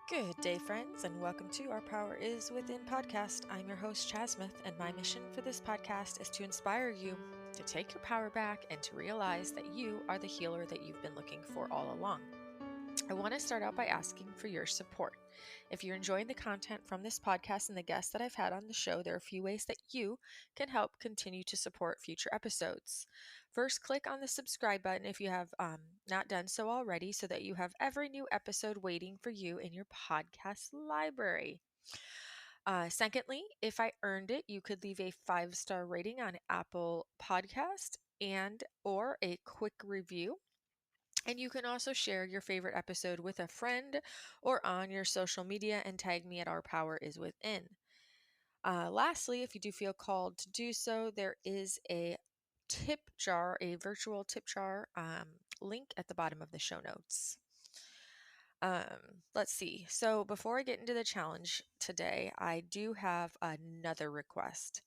Good day, friends, and welcome to Our Power is Within podcast. I'm your host, Chas Smith, and my mission for this podcast is to inspire you to take your power back and to realize that you are the healer that you've been looking for all along. I want to start out by asking for your support. If you're enjoying the content from this podcast and the guests that I've had on the show, there are a few ways that you can help continue to support future episodes. First, click on the subscribe button if you have not done so already, so that you have every new episode waiting for you in your podcast library. Secondly, if I earned it, you could leave a 5-star rating on Apple Podcast and or a quick review. And you can also share your favorite episode with a friend or on your social media and tag me at Our Power is Within. Lastly, if you do feel called to do so, there is a tip jar, a virtual tip jar link at the bottom of the show notes. Let's see. So before I get into the challenge today, I do have another request.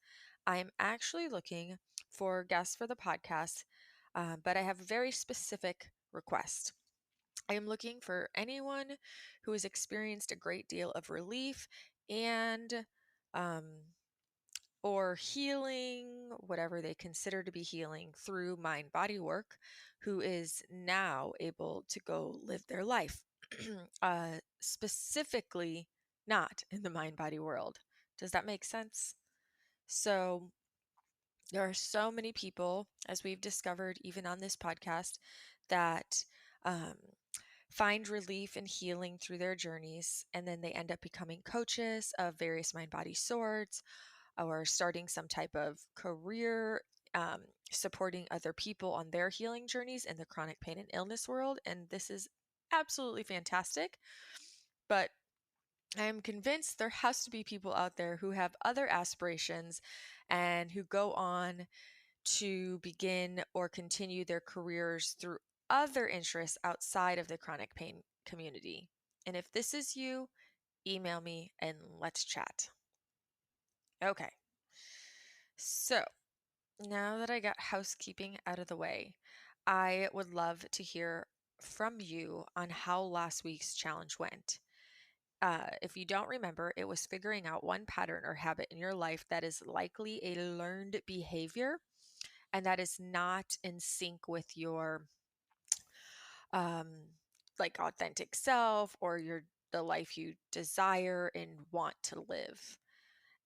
I'm actually looking for guests for the podcast, but I have a very specific request. I am looking for anyone who has experienced a great deal of relief and or healing, whatever they consider to be healing through mind-body work, who is now able to go live their life. Specifically not in the mind-body world. Does that make sense? So there are so many people, as we've discovered even on this podcast, that find relief and healing through their journeys, and then they end up becoming coaches of various mind-body sorts, or starting some type of career supporting other people on their healing journeys in the chronic pain and illness world. And this is absolutely fantastic. But I am convinced there has to be people out there who have other aspirations and who go on to begin or continue their careers through other interests outside of the chronic pain community. And if this is you, email me and let's chat. Okay. So now that I got housekeeping out of the way, I would love to hear from you on how last week's challenge went. If you don't remember, it was figuring out one pattern or habit in your life that is likely a learned behavior and that is not in sync with your authentic self or the life you desire and want to live.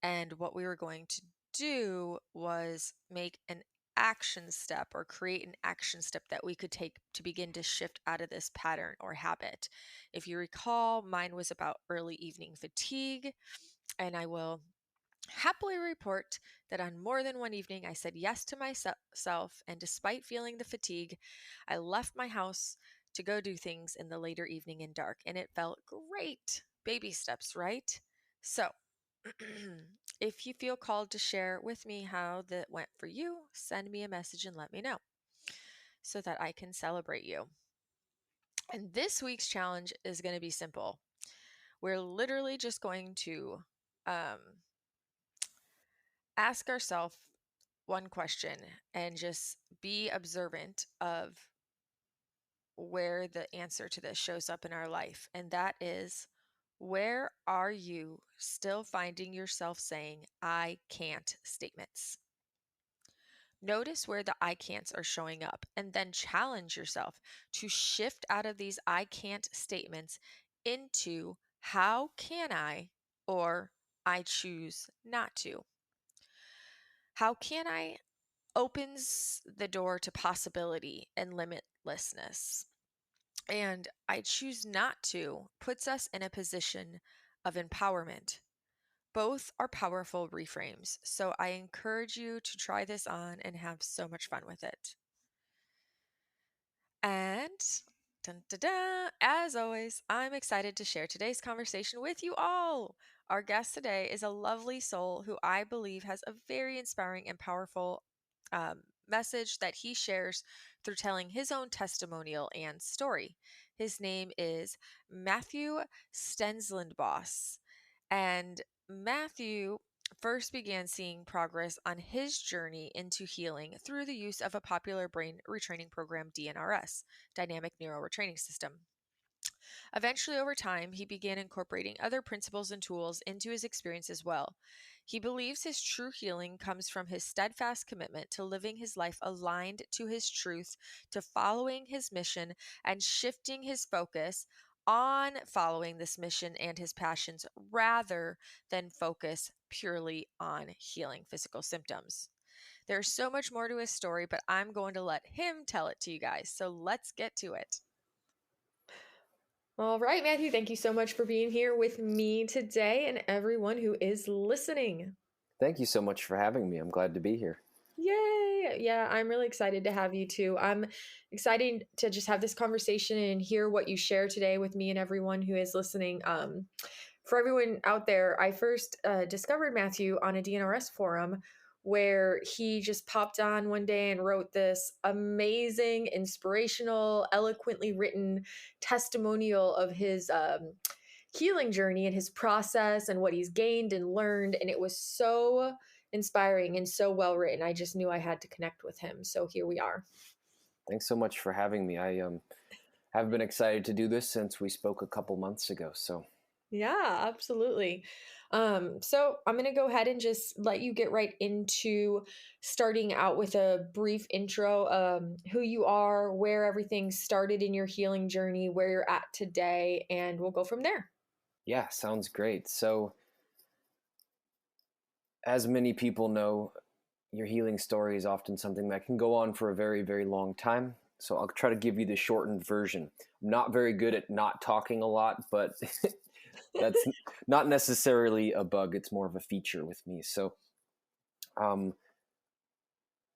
And what we were going to do was make an action step or create an action step that we could take to begin to shift out of this pattern or habit. If you recall, mine was about early evening fatigue, and I will happily report that on more than one evening I said yes to myself, and despite feeling the fatigue, I left my house to go do things in the later evening and dark, and it felt great. Baby steps, right? So if you feel called to share with me how that went for you, send me a message and let me know so that I can celebrate you. And this week's challenge is going to be simple. We're literally just going to ask ourselves one question and just be observant of where the answer to this shows up in our life. And that is, where are you still finding yourself saying, I can't statements? Notice where the I can'ts are showing up, and then challenge yourself to shift out of these I can't statements into how can I, or I choose not to. How can I opens the door to possibility and limitlessness. And I choose not to puts us in a position of empowerment. Both are powerful reframes, so I encourage you to try this on and have so much fun with it. And dun, dun, dun, as always, I'm excited to share today's conversation with you all. Our guest today is a lovely soul who I believe has a very inspiring and powerful message that he shares through telling his own testimonial and story. His name is Matthew Stensland-Bos. And Matthew first began seeing progress on his journey into healing through the use of a popular brain retraining program, DNRS, Dynamic Neural Retraining System. Eventually, over time, he began incorporating other principles and tools into his experience as well. He believes his true healing comes from his steadfast commitment to living his life aligned to his truth, to following his mission, and shifting his focus on following this mission and his passions rather than focus purely on healing physical symptoms. There's so much more to his story, but I'm going to let him tell it to you guys. So let's get to it. All right, Matthew, thank you so much for being here with me today and everyone who is listening. Thank you so much for having me. I'm glad to be here. Yay! Yeah, I'm really excited to have you too. I'm excited to just have this conversation and hear what you share today with me and everyone who is listening. For everyone out there, I first discovered Matthew on a DNRS forum where he just popped on one day and wrote this amazing, inspirational, eloquently written testimonial of his healing journey and his process and what he's gained and learned. And it was so inspiring and so well written. I just knew I had to connect with him. So here we are. Thanks so much for having me. I have been excited to do this since we spoke a couple months ago. So yeah, absolutely. So I'm going to go ahead and just let you get right into starting out with a brief intro, who you are, where everything started in your healing journey, where you're at today, and we'll go from there. yeah, sounds great. So as many people know, your healing story is often something that can go on for a very, very long time. So I'll try to give you the shortened version. I'm not very good at not talking a lot, but that's not necessarily a bug. It's more of a feature with me. So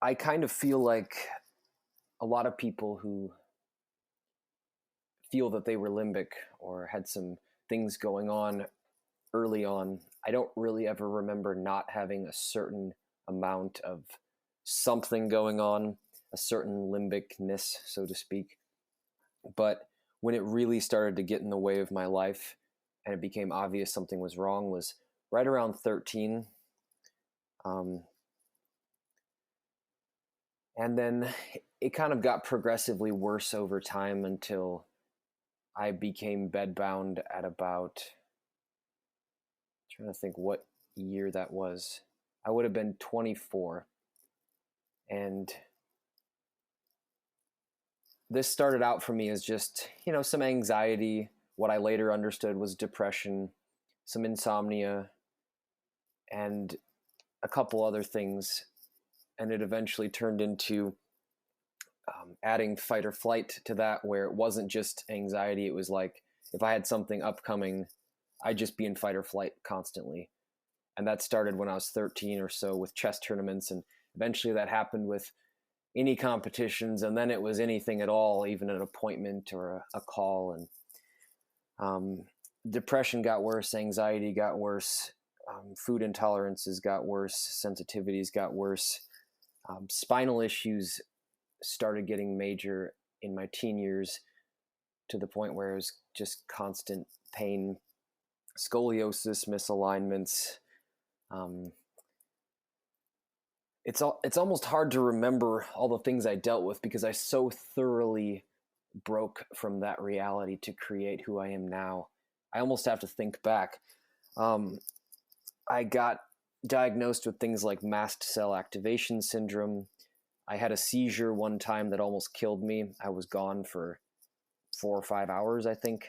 I kind of feel like a lot of people who feel that they were limbic or had some things going on early on, I don't really ever remember not having a certain amount of something going on, a certain limbicness, so to speak. But when it really started to get in the way of my life and it became obvious something was wrong was right around 13. And then it kind of got progressively worse over time until I became bedbound at about, I'm trying to think what year that was. I would have been 24. And this started out for me as just, some anxiety. What I later understood was depression, some insomnia, and a couple other things. And it eventually turned into adding fight or flight to that, where it wasn't just anxiety. It was like if I had something upcoming, I'd just be in fight or flight constantly. And that started when I was 13 or so with chess tournaments. And eventually that happened with any competitions. And then it was anything at all, even an appointment or a call. And depression got worse. Anxiety got worse. Food intolerances got worse. Sensitivities got worse. Spinal issues started getting major in my teen years to the point where it was just constant pain, scoliosis, misalignments. It's almost hard to remember all the things I dealt with because I so thoroughly broke from that reality to create who I am now. I almost have to think back. I got diagnosed with things like mast cell activation syndrome. I had a seizure one time that almost killed me. I was gone for 4 or 5 hours, I think.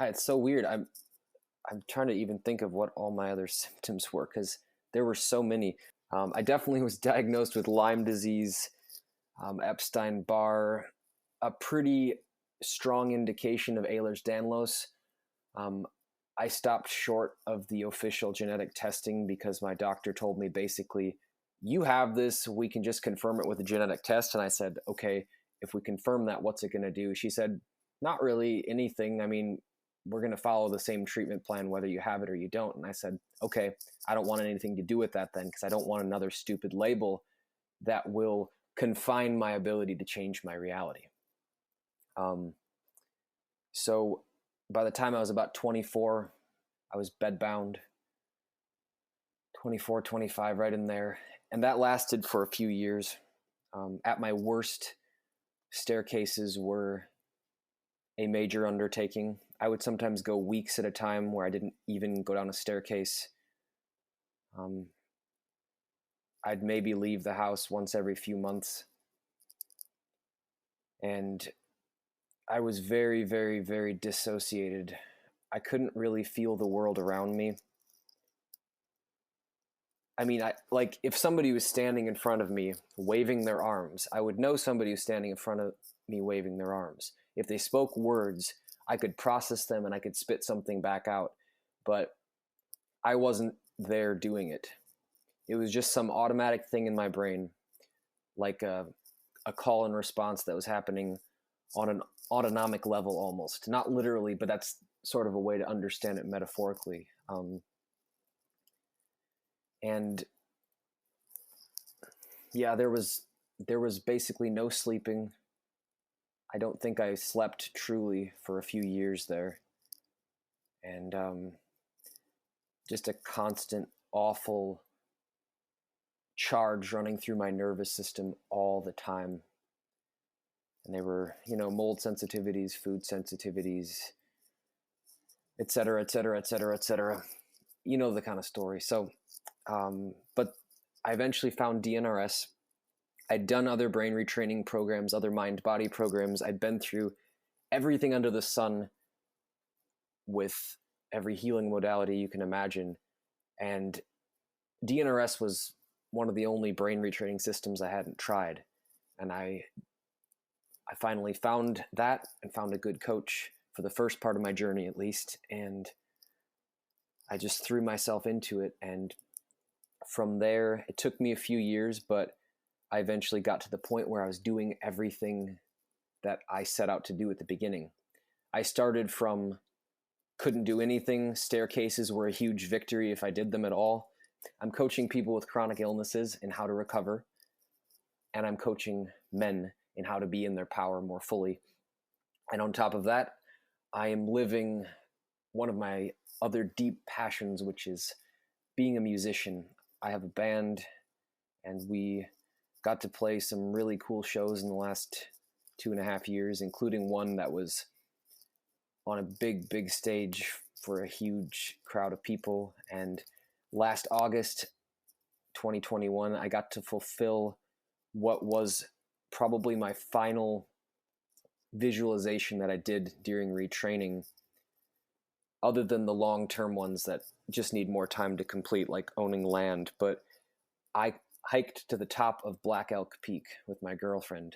It's so weird. I'm trying to even think of what all my other symptoms were because there were so many. I definitely was diagnosed with Lyme disease, Epstein-Barr, a pretty strong indication of Ehlers-Danlos. I stopped short of the official genetic testing because my doctor told me basically, you have this, we can just confirm it with a genetic test. And I said, okay, if we confirm that, what's it going to do? She said, not really anything. I mean, we're going to follow the same treatment plan, whether you have it or you don't. And I said, okay, I don't want anything to do with that then, because I don't want another stupid label that will confine my ability to change my reality. So by the time I was about 24, I was bedbound, 24, 25, right in there. And that lasted for a few years. At my worst, staircases were a major undertaking. I would sometimes go weeks at a time where I didn't even go down a staircase. I'd maybe leave the house once every few months. And I was very, very, very dissociated. I couldn't really feel the world around me. I mean, like if somebody was standing in front of me waving their arms, I would know somebody was standing in front of me waving their arms. If they spoke words, I could process them and I could spit something back out, but I wasn't there doing it. It was just some automatic thing in my brain, like a call and response that was happening on an autonomic level almost. Not literally, but that's sort of a way to understand it metaphorically. And yeah, there was basically no sleeping. I don't think I slept truly for a few years there. And just a constant, awful charge running through my nervous system all the time. And they were, mold sensitivities, food sensitivities, et cetera, et cetera, et cetera, et cetera. You know the kind of story. So, but I eventually found DNRS. I'd done other brain retraining programs, other mind-body programs. I'd been through everything under the sun with every healing modality you can imagine. And DNRS was one of the only brain retraining systems I hadn't tried. And I finally found that and found a good coach for the first part of my journey, at least. And I just threw myself into it. And from there, it took me a few years, but I eventually got to the point where I was doing everything that I set out to do at the beginning. I started from couldn't do anything. Staircases were a huge victory if I did them at all. I'm coaching people with chronic illnesses in how to recover. And I'm coaching men in how to be in their power more fully. And on top of that, I am living one of my other deep passions, which is being a musician. I have a band, and we got to play some really cool shows in the last 2.5 years, including one that was on a big, big stage for a huge crowd of people. And last August 2021, I got to fulfill what was probably my final visualization that I did during retraining, other than the long-term ones that just need more time to complete, like owning land. But I hiked to the top of Black Elk Peak with my girlfriend.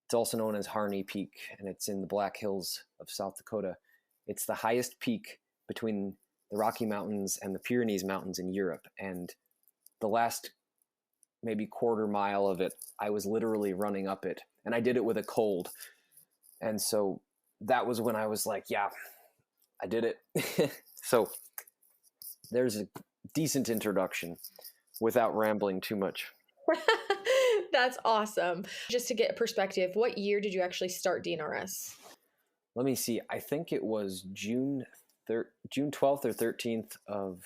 It's also known as Harney Peak, and it's in the Black Hills of South Dakota. It's the highest peak between the Rocky Mountains and the Pyrenees Mountains in Europe. And the last maybe quarter mile of it, I was literally running up it. And I did it with a cold. And so that was when I was like, yeah, I did it. So there's a decent introduction without rambling too much. That's awesome. Just to get a perspective, what year did you actually start DNRS? Let me see. I think it was June 12th or 13th of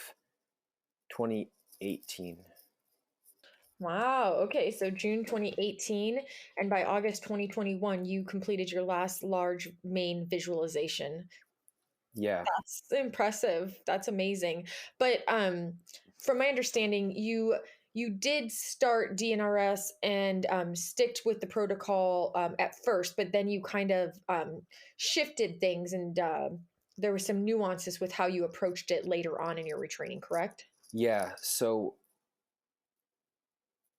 2018. Wow. Okay. So June 2018, and by August 2021, you completed your last large main visualization. Yeah. That's impressive. That's amazing. But from my understanding, you did start DNRS and sticked with the protocol at first, but then you kind of shifted things, and there were some nuances with how you approached it later on in your retraining, correct? Yeah. So,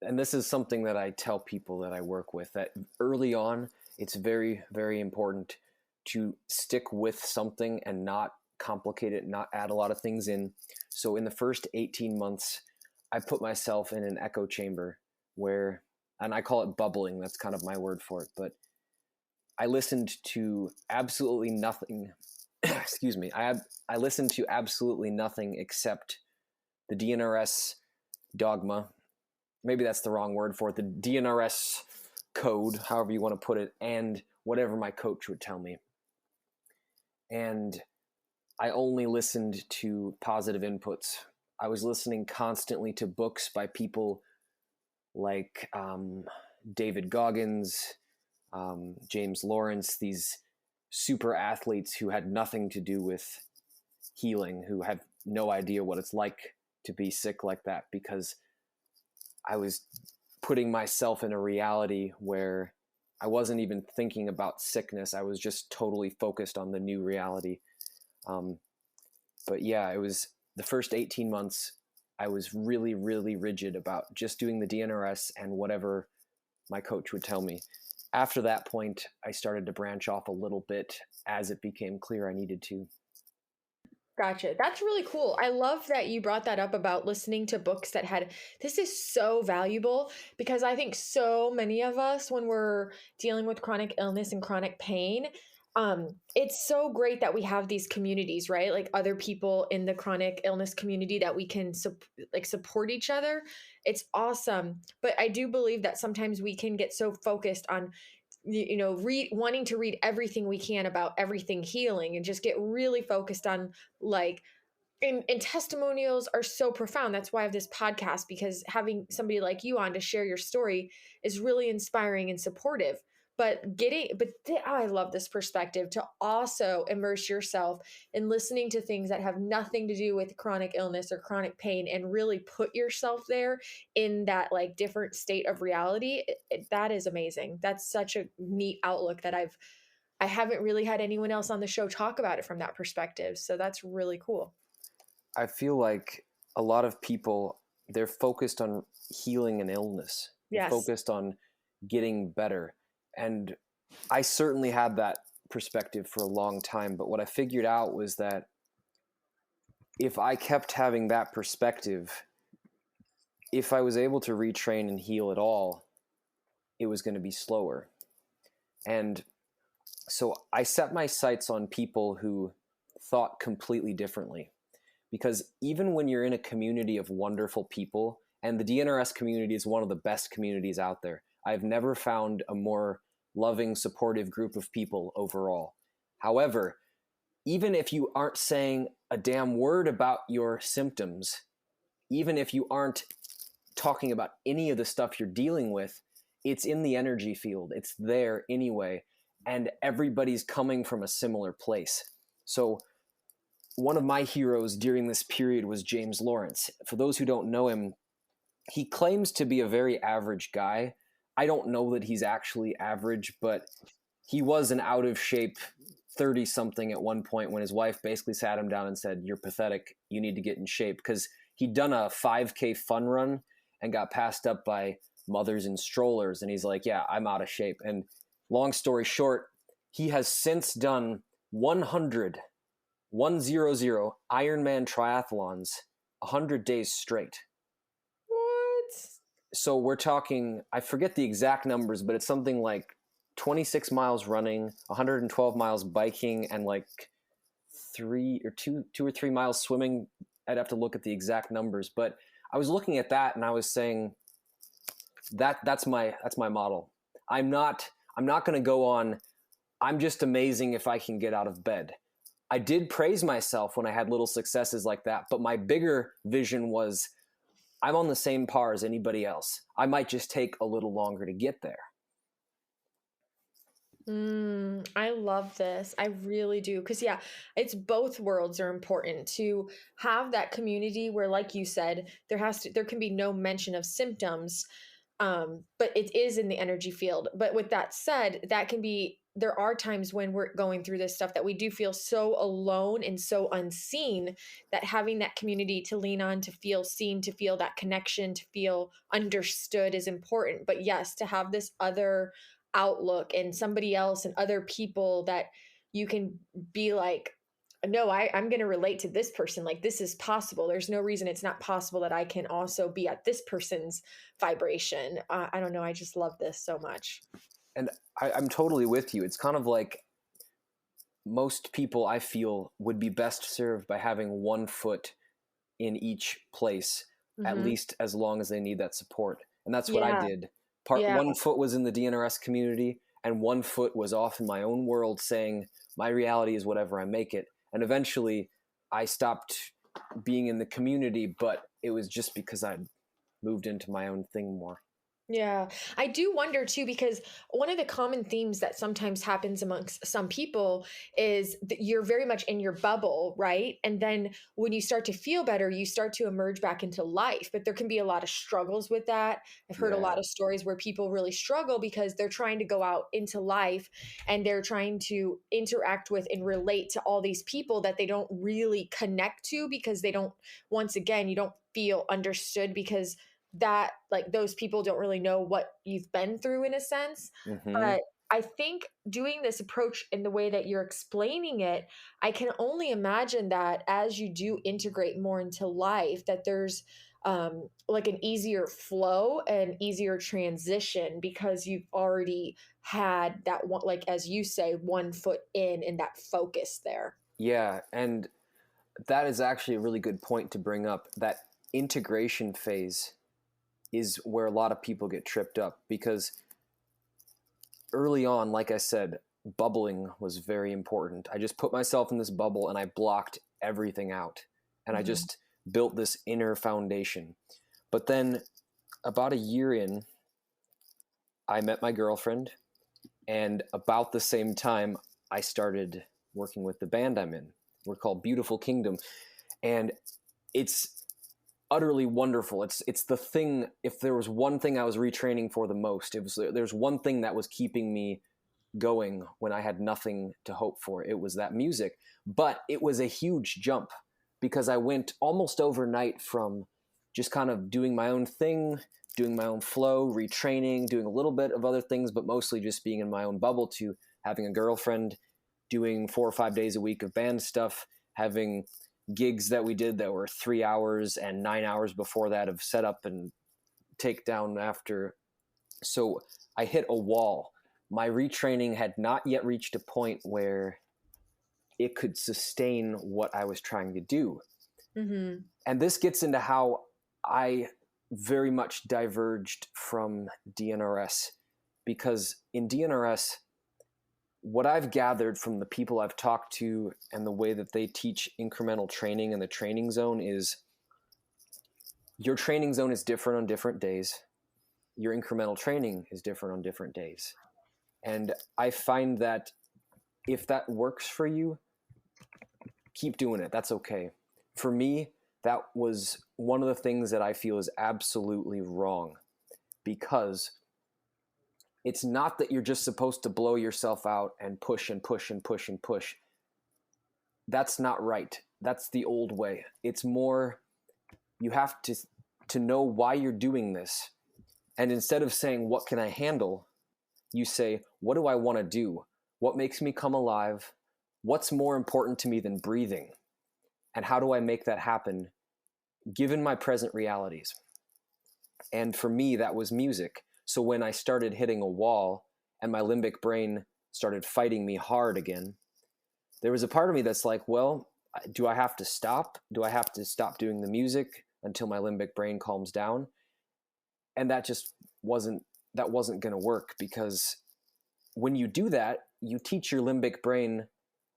and this is something that I tell people that I work with, that early on, it's very, very important to stick with something and not complicate it, not add a lot of things in. So in the first 18 months, I put myself in an echo chamber where, and I call it bubbling, that's kind of my word for it, but I listened to absolutely nothing. Excuse me. I listened to absolutely nothing except the DNRS dogma. Maybe that's the wrong word for it. The DNRS code, however you want to put it, and whatever my coach would tell me. And I only listened to positive inputs. I was listening constantly to books by people like David Goggins, James Lawrence, these super athletes who had nothing to do with healing, who had no idea what it's like to be sick like that, because I was putting myself in a reality where I wasn't even thinking about sickness. I was just totally focused on the new reality. But yeah, it was the first 18 months, I was really, really rigid about just doing the DNRS and whatever my coach would tell me. After that point, I started to branch off a little bit as it became clear I needed to. Gotcha. That's really cool. I love that you brought that up about listening to books that had, this is so valuable because I think so many of us, when we're dealing with chronic illness and chronic pain, it's so great that we have these communities, right? Like other people in the chronic illness community that we can support each other. It's awesome. But I do believe that sometimes we can get so focused on wanting to read everything we can about everything healing and just get really focused on like and testimonials are so profound. That's why I have this podcast, because having somebody like you on to share your story is really inspiring and supportive. I love this perspective to also immerse yourself in listening to things that have nothing to do with chronic illness or chronic pain and really put yourself there in that like different state of reality. That is amazing. That's such a neat outlook that I haven't really had anyone else on the show talk about it from that perspective. So that's really cool. I feel like a lot of people, they're focused on healing an illness. They're Yes. focused on getting better. And I certainly had that perspective for a long time. But what I figured out was that if I kept having that perspective, if I was able to retrain and heal at all, it was going to be slower. And so I set my sights on people who thought completely differently. Because even when you're in a community of wonderful people, and the DNRS community is one of the best communities out there, I've never found a more loving, supportive group of people overall. However, even if you aren't saying a damn word about your symptoms, even if you aren't talking about any of the stuff you're dealing with, it's in the energy field. It's there anyway. And everybody's coming from a similar place. So one of my heroes during this period was James Lawrence. For those who don't know him, he claims to be a very average guy. I don't know that he's actually average, but he was an out of shape 30 something at one point when his wife basically sat him down and said, "You're pathetic. You need to get in shape." Because he'd done a 5K fun run and got passed up by mothers in strollers. And he's like, "Yeah, I'm out of shape." And long story short, he has since done 100 Ironman triathlons 100 days straight. What? So we're talking, I forget the exact numbers, but it's something like 26 miles running, 112 miles biking, and like two or three miles swimming. I'd have to look at the exact numbers, but I was looking at that and I was saying that's my model. I'm not going to go on, I'm just amazing if I can get out of bed. I did praise myself when I had little successes like that, but my bigger vision was I'm on the same par as anybody else. I might just take a little longer to get there. I love this. I really do. Because, yeah, it's both worlds are important to have that community where, like you said, there can be no mention of symptoms, but it is in the energy field. But with that said, there are times when we're going through this stuff that we do feel so alone and so unseen, that having that community to lean on, to feel seen, to feel that connection, to feel understood is important. But yes, to have this other outlook and somebody else and other people that you can be like, no, I'm going to relate to this person. Like, this is possible. There's no reason it's not possible that I can also be at this person's vibration. I don't know. I just love this so much. And I'm totally with you. It's kind of like most people, I feel, would be best served by having one foot in each place, at Mm-hmm. least as long as they need that support. And that's what I Yeah. did. Yeah. One foot was in the DNRS community, and one foot was off in my own world saying, my reality is whatever I make it. And eventually I stopped being in the community, but it was just because I'd moved into my own thing more. Yeah, I do wonder too, because one of the common themes that sometimes happens amongst some people is that you're very much in your bubble, right? And then when you start to feel better, you start to emerge back into life. But there can be a lot of struggles with that. I've heard a Yeah. lot of stories where people really struggle because they're trying to go out into life and they're trying to interact with and relate to all these people that they don't really connect to because they don't, once again, you don't feel understood because that like those people don't really know what you've been through in a sense. Hmm. But I think doing this approach in the way that you're explaining it, I can only imagine that as you do integrate more into life, that there's like an easier flow and easier transition because you've already had that one, like as you say, one foot in that focus there. Yeah, and that is actually a really good point to bring up. That integration phase is where a lot of people get tripped up because early on, like I said, bubbling was very important. I just put myself in this bubble and I blocked everything out. And I Hmm. just built this inner foundation. But then about a year in, I met my girlfriend. And about the same time, I started working with the band I'm in. We're called Beautiful Kingdom. And it's utterly wonderful. It's the thing. If there was one thing I was retraining for the most, it was there's one thing that was keeping me going when I had nothing to hope for. It was that music. But it was a huge jump because I went almost overnight from just kind of doing my own thing, doing my own flow, retraining, doing a little bit of other things, but mostly just being in my own bubble, to having a girlfriend, doing 4 or 5 days a week of band stuff, having gigs that we did that were 3 hours and 9 hours before that of setup and takedown after. So I hit a wall. My retraining had not yet reached a point where it could sustain what I was trying to do. Hmm. And this gets into how I very much diverged from DNRS, because in DNRS, what I've gathered from the people I've talked to and the way that they teach incremental training in the training zone is your training zone is different on different days. Your incremental training is different on different days. And I find that if that works for you, keep doing it. That's okay. For me, that was one of the things that I feel is absolutely wrong, because it's not that you're just supposed to blow yourself out and push and push and push and push. That's not right. That's the old way. It's more, you have to know why you're doing this. And instead of saying, what can I handle? You say, what do I want to do? What makes me come alive? What's more important to me than breathing? And how do I make that happen given my present realities? And for me, that was music. So when I started hitting a wall and my limbic brain started fighting me hard again, there was a part of me that's like, well, do I have to stop? Do I have to stop doing the music until my limbic brain calms down? And that just wasn't going to work, because when you do that, you teach your limbic brain,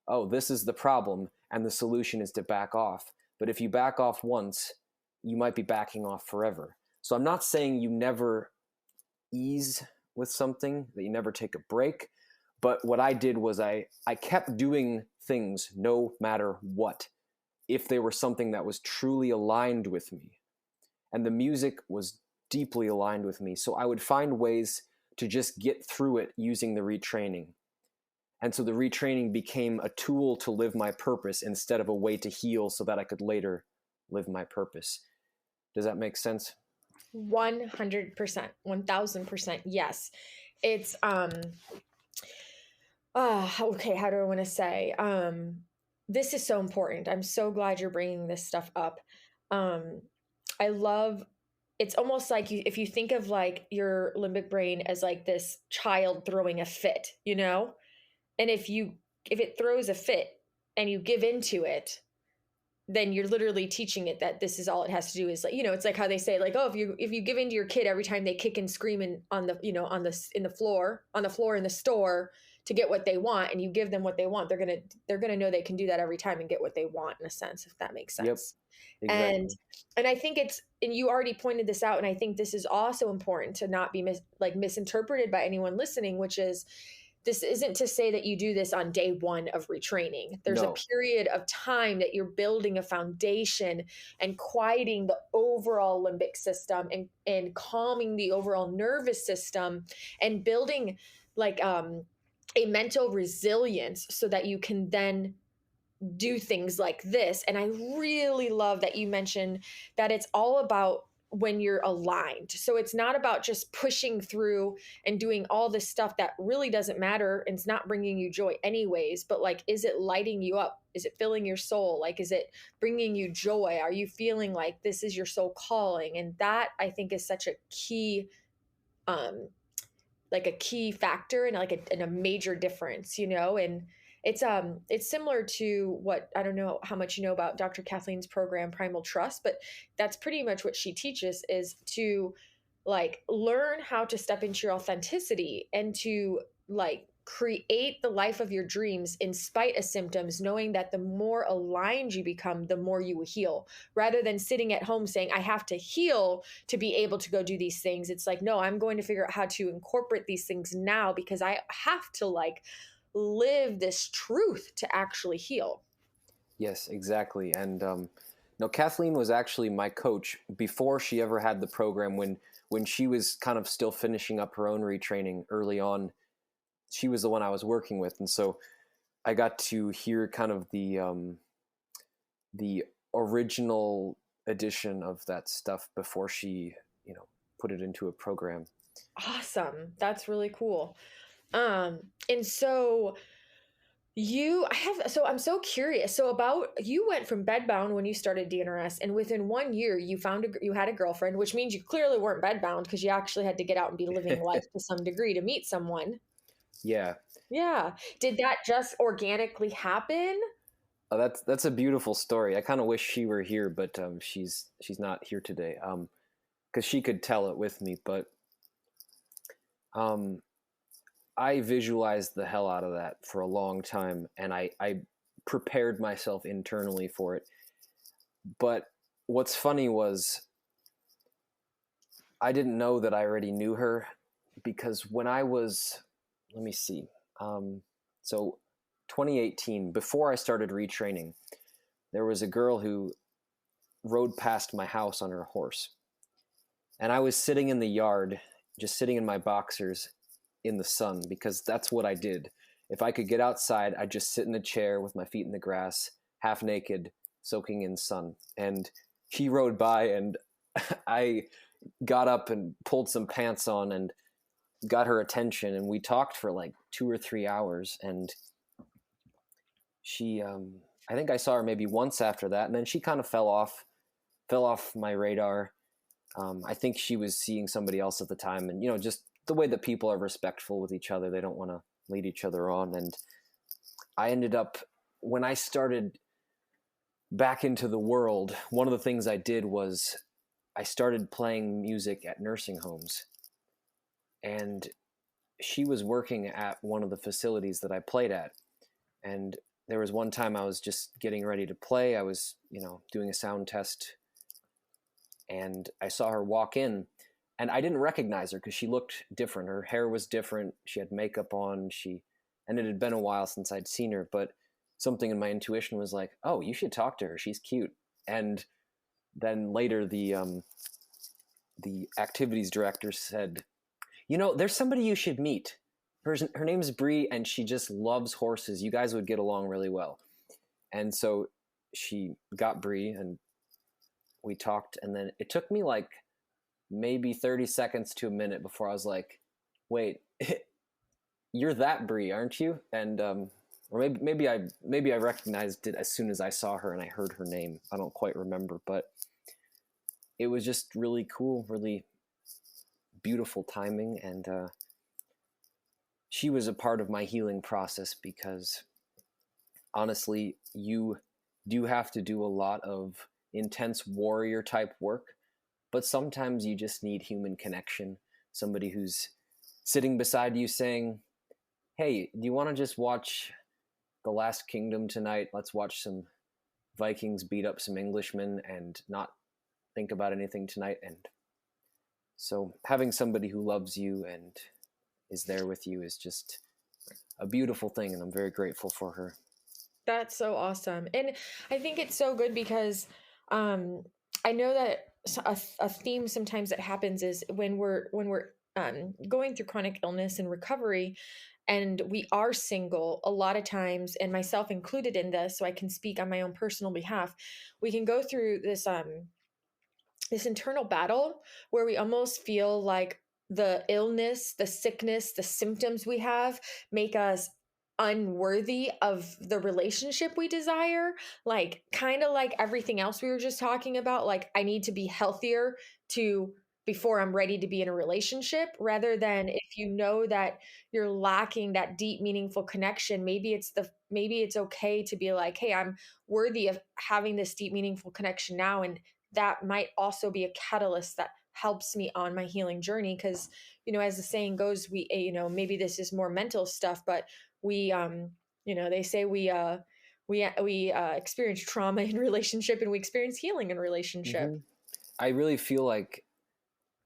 oh, this is the problem, and the solution is to back off. But if you back off once, you might be backing off forever. So I'm not saying you never ease with something, that you never take a break. But what I did was I kept doing things no matter what, if they were something that was truly aligned with me. And the music was deeply aligned with me. So I would find ways to just get through it using the retraining. And so the retraining became a tool to live my purpose instead of a way to heal so that I could later live my purpose. Does that make sense? 100%, 1000%. Yes. It's okay, how do I want to say? This is so important. I'm so glad you're bringing this stuff up. Um I love, it's almost like you, if you think of like your limbic brain as like this child throwing a fit, you know? And if it throws a fit and you give into it, then you're literally teaching it that this is all it has to do is like, it's like how they say like, oh, if you give in to your kid every time they kick and scream on the, on the in the floor in the store to get what they want, and you give them what they want, they're gonna know they can do that every time and get what they want, in a sense, if that makes Yep, sense. And exactly. I think and you already pointed this out, and I think this is also important to not be misinterpreted by anyone listening, which is, this isn't to say that you do this on day one of retraining. There's a No. period of time that you're building a foundation and quieting the overall limbic system, and calming the overall nervous system, and building like a mental resilience so that you can then do things like this. And I really love that you mentioned that it's all about when you're aligned. So it's not about just pushing through and doing all this stuff that really doesn't matter and it's not bringing you joy anyways, but like, is it lighting you up? Is it filling your soul? Like, is it bringing you joy? Are you feeling like this is your soul calling? And that, I think, is such a key um like a key factor, and like and a major difference, and it's similar to what, I don't know how much you know about Dr. Kathleen's program Primal Trust, but that's pretty much what she teaches, is to like learn how to step into your authenticity and to like create the life of your dreams in spite of symptoms, knowing that the more aligned you become, the more you will heal, rather than sitting at home saying, I have to heal to be able to go do these things. It's like, no, I'm going to figure out how to incorporate these things now, because I have to like live this truth to actually heal. Yes, exactly. And no, Kathleen was actually my coach before she ever had the program. When she was kind of still finishing up her own retraining early on, she was the one I was working with, and so I got to hear kind of the original edition of that stuff before she, put it into a program. Awesome. That's really cool. And so I'm so curious. So about, you went from bedbound when you started DNRS, and within 1 year you had a girlfriend, which means you clearly weren't bedbound, because you actually had to get out and be living life to some degree to meet someone. Yeah, Yeah. Did that just organically happen? that's a beautiful story. I kind of wish she were here, but she's not here today. Because she could tell it with me, but um, I visualized the hell out of that for a long time, and I prepared myself internally for it. But what's funny was I didn't know that I already knew her, because when I was, let me see, so 2018, before I started retraining, there was a girl who rode past my house on her horse. And I was sitting in the yard, just sitting in my boxers in the sun, because that's what I did. If I could get outside, I'd just sit in a chair with my feet in the grass, half naked, soaking in sun. And she rode by, and I got up and pulled some pants on and got her attention. And we talked for like 2 or 3 hours. And she, I think I saw her maybe once after that. And then she kind of fell off my radar. I think she was seeing somebody else at the time, and just the way that people are respectful with each other, they don't want to lead each other on. And I ended up, when I started back into the world, one of the things I did was I started playing music at nursing homes, and she was working at one of the facilities that I played at. And there was one time I was just getting ready to play. I was, doing a sound test, and I saw her walk in, and I didn't recognize her because she looked different. Her hair was different. She had makeup on. And it had been a while since I'd seen her, but something in my intuition was like, oh, you should talk to her. She's cute. And then later the activities director said, there's somebody you should meet. Her name's Bree, and she just loves horses. You guys would get along really well. And so she got Bree, and we talked, and then it took me like maybe 30 seconds to a minute before I was like, wait, you're that Bree, aren't you? And or maybe I recognized it as soon as I saw her and I heard her name. I don't quite remember, but it was just really cool, really beautiful timing. And she was a part of my healing process, because honestly, you do have to do a lot of intense warrior type work, but sometimes you just need human connection. Somebody who's sitting beside you saying, hey, do you want to just watch The Last Kingdom tonight? Let's watch some Vikings beat up some Englishmen and not think about anything tonight. And so having somebody who loves you and is there with you is just a beautiful thing, and I'm very grateful for her. That's so awesome. And I think it's so good because I know that a theme sometimes that happens is when we're going through chronic illness and recovery and we are single a lot of times, and myself included in this, so I can speak on my own personal behalf, we can go through this internal battle where we almost feel like the illness, the sickness, the symptoms we have make us unworthy of the relationship we desire. Like, kind of like everything else we were just talking about. Like, I need to be healthier to before I'm ready to be in a relationship, rather than if you know that you're lacking that deep, meaningful connection, maybe it's okay to be like, hey, I'm worthy of having this deep, meaningful connection now. And that might also be a catalyst that helps me on my healing journey. Because, as the saying goes, maybe this is more mental stuff, but we, they say we experience trauma in relationship and we experience healing in relationship. I really feel like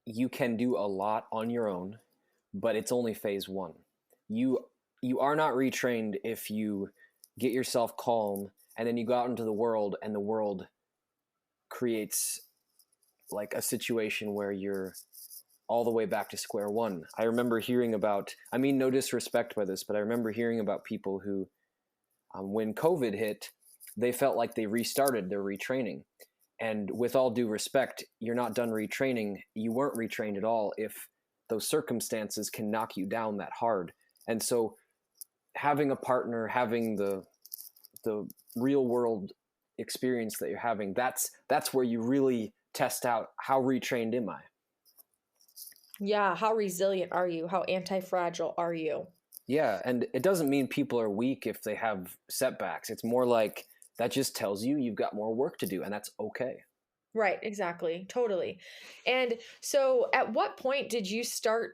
you can do a lot on your own, but it's only phase one. You are not retrained if you get yourself calm and then you go out into the world and the world creates like a situation where you're all the way back to square one. I remember hearing about, I mean, no disrespect by this, but I remember hearing about people who, when COVID hit, they felt like they restarted their retraining. And with all due respect, you're not done retraining. You weren't retrained at all if those circumstances can knock you down that hard. And so having a partner, having the real world experience that you're having, that's where you really test out how retrained am I. Yeah, how resilient are you? How anti-fragile are you? Yeah, and it doesn't mean people are weak if they have setbacks. It's more like that just tells you you've got more work to do, and that's okay. Right, exactly. Totally. And so at what point did you start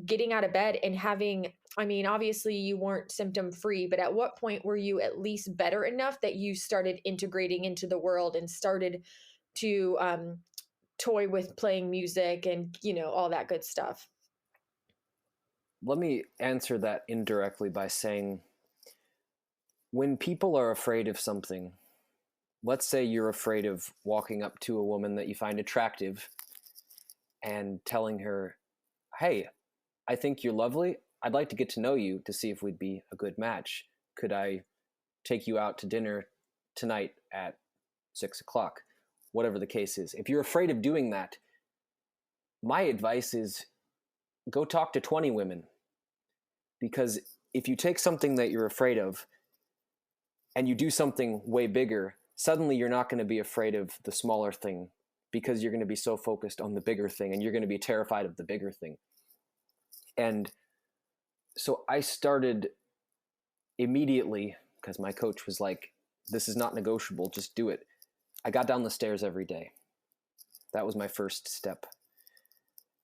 getting out of bed and having, I mean, obviously you weren't symptom free, but at what point were you at least better enough that you started integrating into the world and started to toy with playing music and, all that good stuff? Let me answer that indirectly by saying when people are afraid of something, let's say you're afraid of walking up to a woman that you find attractive and telling her, hey, I think you're lovely. I'd like to get to know you to see if we'd be a good match. Could I take you out to dinner tonight at 6:00? Whatever the case is. If you're afraid of doing that, my advice is go talk to 20 women. Because if you take something that you're afraid of and you do something way bigger, suddenly you're not going to be afraid of the smaller thing because you're going to be so focused on the bigger thing and you're going to be terrified of the bigger thing. And so I started immediately because my coach was like, this is not negotiable, just do it. I got down the stairs every day. That was my first step.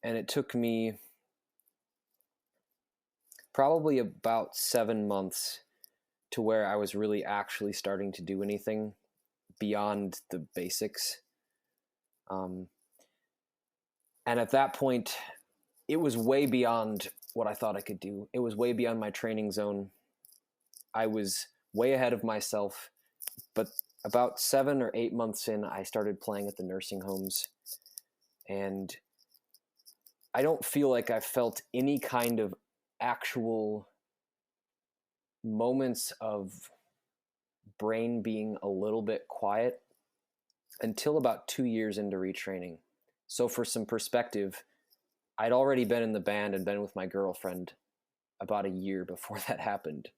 And it took me probably about 7 months to where I was really actually starting to do anything beyond the basics. And at that point, it was way beyond what I thought I could do. It was way beyond my training zone. I was way ahead of myself. But about 7 or 8 months in, I started playing at the nursing homes. And I don't feel like I felt any kind of actual moments of brain being a little bit quiet until about 2 years into retraining. So for some perspective, I'd already been in the band and been with my girlfriend about a year before that happened.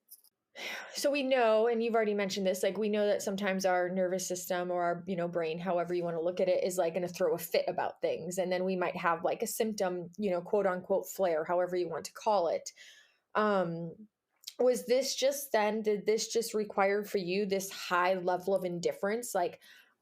So we know, and you've already mentioned this, like we know that sometimes our nervous system or our, brain, however you want to look at it, is like going to throw a fit about things. And then we might have like a symptom, quote unquote flare, however you want to call it. Was this just then, did this just require for you this high level of indifference? Like,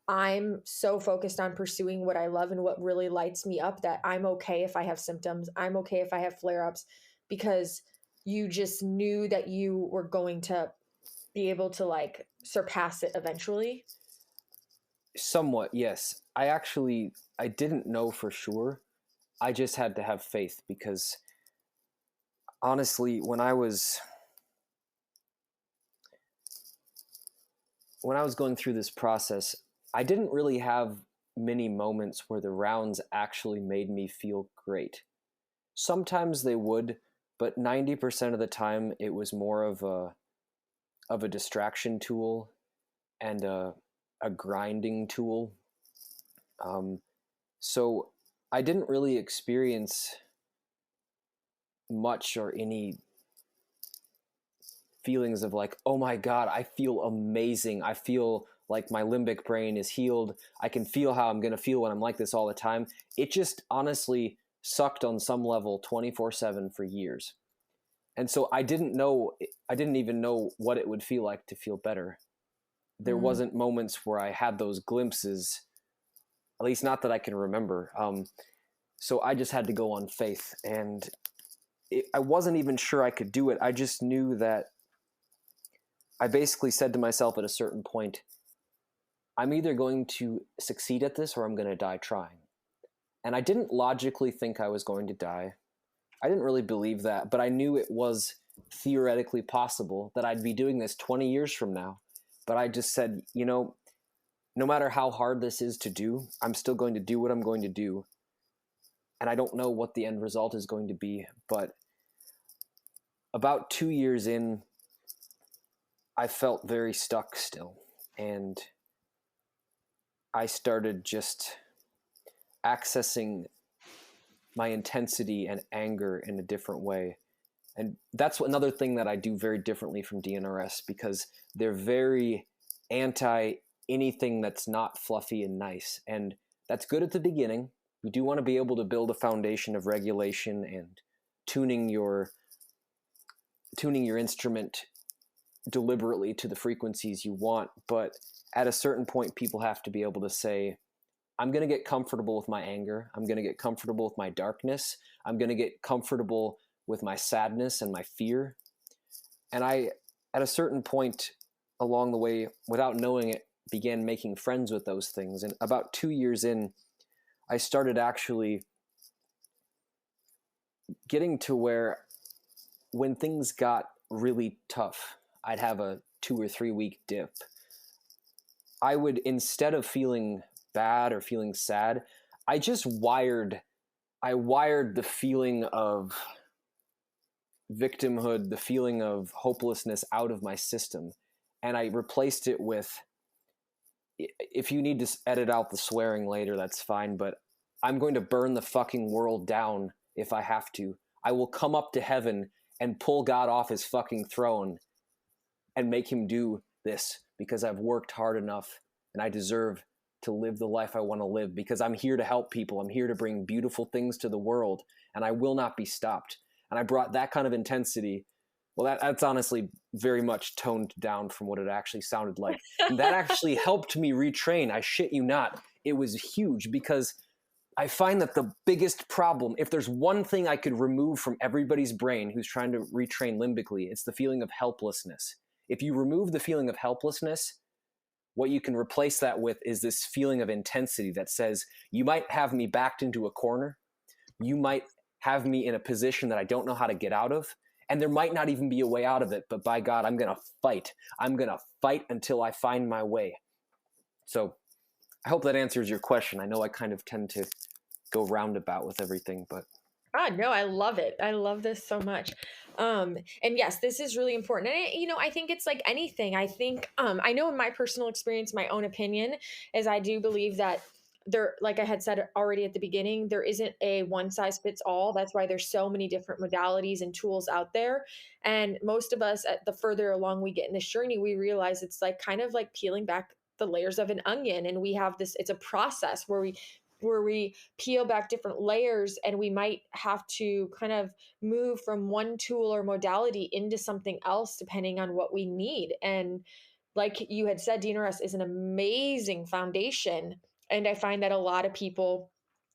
I'm so focused on pursuing what I love and what really lights me up that I'm okay if I have symptoms. I'm okay if I have flare ups because you just knew that you were going to be able to like surpass it eventually? Somewhat, yes. I didn't know for sure. I just had to have faith because honestly, when I was going through this process, I didn't really have many moments where the rounds actually made me feel great. Sometimes they would, but 90% of the time it was more of a distraction tool and a grinding tool. So I didn't really experience much or any feelings of like, oh my God, I feel amazing. I feel like my limbic brain is healed. I can feel how I'm going to feel when I'm like this all the time. It just honestly sucked on some level 24/7 for years. And so I didn't even know what it would feel like to feel better. There Mm. wasn't moments where I had those glimpses, at least not that I can remember. So I just had to go on faith. And I wasn't even sure I could do it. I just knew that I basically said to myself at a certain point, I'm either going to succeed at this or I'm going to die trying. And I didn't logically think I was going to die. I didn't really believe that, but I knew it was theoretically possible that I'd be doing this 20 years from now. But I just said, no matter how hard this is to do, I'm still going to do what I'm going to do. And I don't know what the end result is going to be. But about 2 years in, I felt very stuck still. And I started just accessing my intensity and anger in a different way. And that's another thing that I do very differently from DNRS, because they're very anti anything that's not fluffy and nice. And that's good at the beginning. You do want to be able to build a foundation of regulation and tuning your instrument deliberately to the frequencies you want. But at a certain point, people have to be able to say, I'm going to get comfortable with my anger. I'm going to get comfortable with my darkness. I'm going to get comfortable with my sadness and my fear. And I, at a certain point along the way, without knowing it, began making friends with those things. And about 2 years in, I started actually getting to where when things got really tough, I'd have a 2 or 3 week dip. I would, instead of feeling bad or feeling sad, I wired the feeling of victimhood, the feeling of hopelessness out of my system. And I replaced it with, if you need to edit out the swearing later, that's fine, but I'm going to burn the fucking world down if I have to. I will come up to heaven and pull God off his fucking throne and make him do this because I've worked hard enough and I deserve to live the life I want to live, because I'm here to help people. I'm here to bring beautiful things to the world, and I will not be stopped. And I brought that kind of intensity. Well, that's honestly very much toned down from what it actually sounded like. And that actually helped me retrain. I shit you not. It was huge, because I find that the biggest problem, if there's one thing I could remove from everybody's brain who's trying to retrain limbically, it's the feeling of helplessness. If you remove the feeling of helplessness, what you can replace that with is this feeling of intensity that says, you might have me backed into a corner. You might have me in a position that I don't know how to get out of. And there might not even be a way out of it, but by God, I'm going to fight. I'm going to fight until I find my way. So I hope that answers your question. I know I kind of tend to go roundabout with everything, but No, I love it. I love this so much. And yes, this is really important. And I think it's like anything. I think, I know in my personal experience, my own opinion is I do believe that there, like I had said already at the beginning, there isn't a one size fits all. That's why there's so many different modalities and tools out there. And most of us, at the further along we get in this journey, we realize it's like kind of like peeling back the layers of an onion. And we have this, it's a process where we peel back different layers, and we might have to kind of move from one tool or modality into something else depending on what we need. And like you had said, DNRS is an amazing foundation. And I find that a lot of people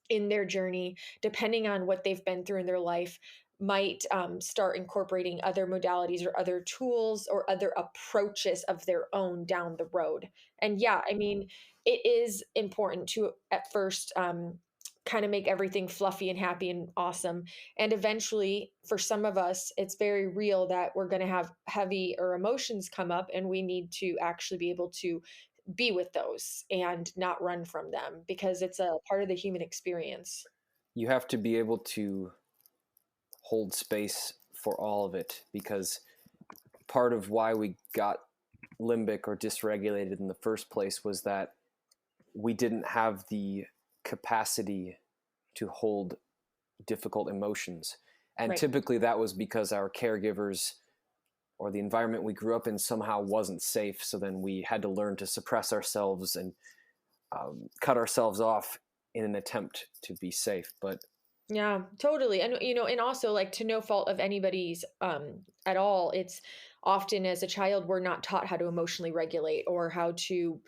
in their journey, depending on what they've been through in their life, might start incorporating other modalities or other tools or other approaches of their own down the road. And yeah, I mean, it is important to at first kind of make everything fluffy and happy and awesome. And eventually, for some of us, it's very real that we're going to have heavy or emotions come up, and we need to actually be able to be with those and not run from them because it's a part of the human experience. You have to be able to hold space for all of it, because part of why we got limbic or dysregulated in the first place was that we didn't have the capacity to hold difficult emotions. And Right. typically that was because our caregivers or the environment we grew up in somehow wasn't safe. So then we had to learn to suppress ourselves and cut ourselves off in an attempt to be safe. But Yeah, totally. And and also like to no fault of anybody's at all, it's often as a child we're not taught how to emotionally regulate or how to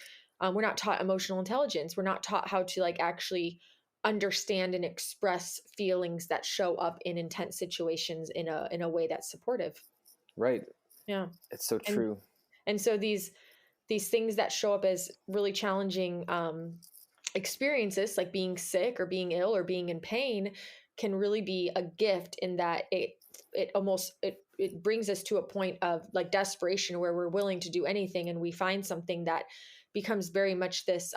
we're not taught emotional intelligence. We're not taught how to like actually understand and express feelings that show up in intense situations in a way that's supportive. right, Yeah. it's so And true. and so these things that show up as really challenging experiences like being sick or being ill or being in pain can really be a gift in that it brings us to a point of like desperation where we're willing to do anything, and we find something that becomes very much this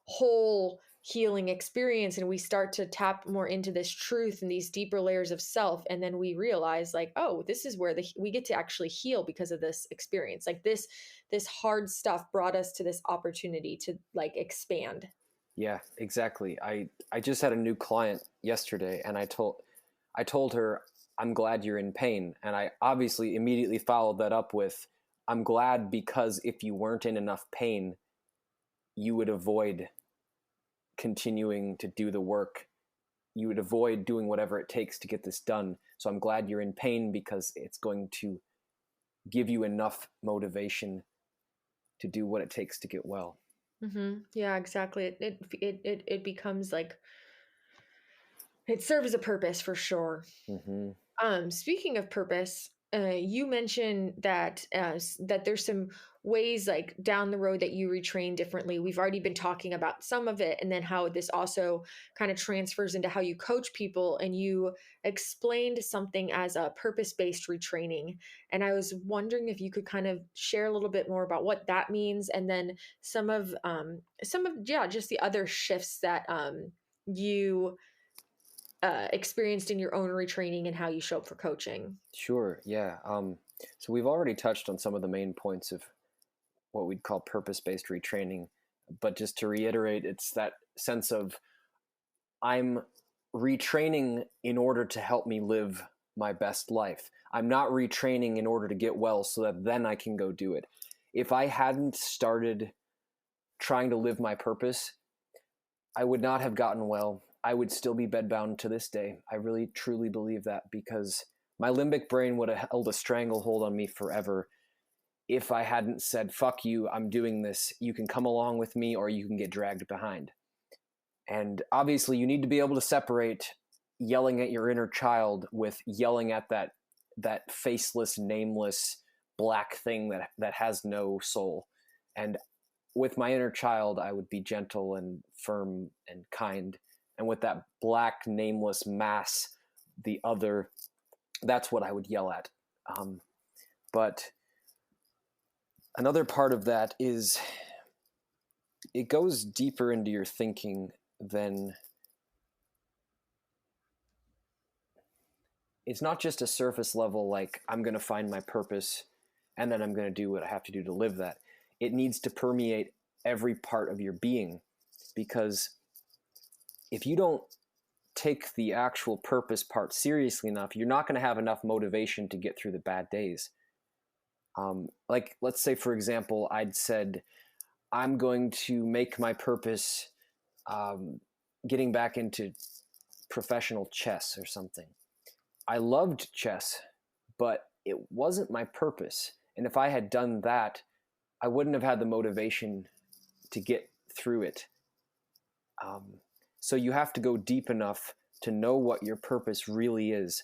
whole healing experience, and we start to tap more into this truth and these deeper layers of self, and then we realize like, oh, this is where we get to actually heal because of this experience. Like this hard stuff brought us to this opportunity to like expand. Yeah, exactly. I just had a new client yesterday, and I told her, I'm glad you're in pain. And I obviously immediately followed that up with, I'm glad because if you weren't in enough pain, you would avoid continuing to do the work. You would avoid doing whatever it takes to get this done. So I'm glad you're in pain because it's going to give you enough motivation to do what it takes to get well. Yeah, exactly. It becomes like it serves a purpose for sure. Hmm. Speaking of purpose, you mentioned that that there's some ways like down the road that you retrain differently. We've already been talking about some of it, and then how this also kind of transfers into how you coach people. And you explained something as a purpose-based retraining. And I was wondering if you could kind of share a little bit more about what that means, and then some of yeah, just the other shifts that you experienced in your own retraining and how you show up for coaching. Sure, yeah. So we've already touched on some of the main points of what we'd call purpose-based retraining, but just to reiterate, it's that sense of I'm retraining in order to help me live my best life. I'm not retraining in order to get well so that then I can go do it. If I hadn't started trying to live my purpose, I would not have gotten well. I would still be bedbound to this day. I really truly believe that, because my limbic brain would have held a stranglehold on me forever if I hadn't said, fuck you, I'm doing this. You can come along with me or you can get dragged behind. And obviously you need to be able to separate yelling at your inner child with yelling at that faceless, nameless black thing that has no soul. And with my inner child, I would be gentle and firm and kind. And with that black, nameless mass, the other, that's what I would yell at. But another part of that is it goes deeper into your thinking than, it's not just a surface level, like I'm going to find my purpose and then I'm going to do what I have to do to live that. It needs to permeate every part of your being, because if you don't take the actual purpose part seriously enough, you're not going to have enough motivation to get through the bad days. Like, let's say, for example, I'd said, I'm going to make my purpose getting back into professional chess or something. I loved chess, but it wasn't my purpose. And if I had done that, I wouldn't have had the motivation to get through it. So you have to go deep enough to know what your purpose really is.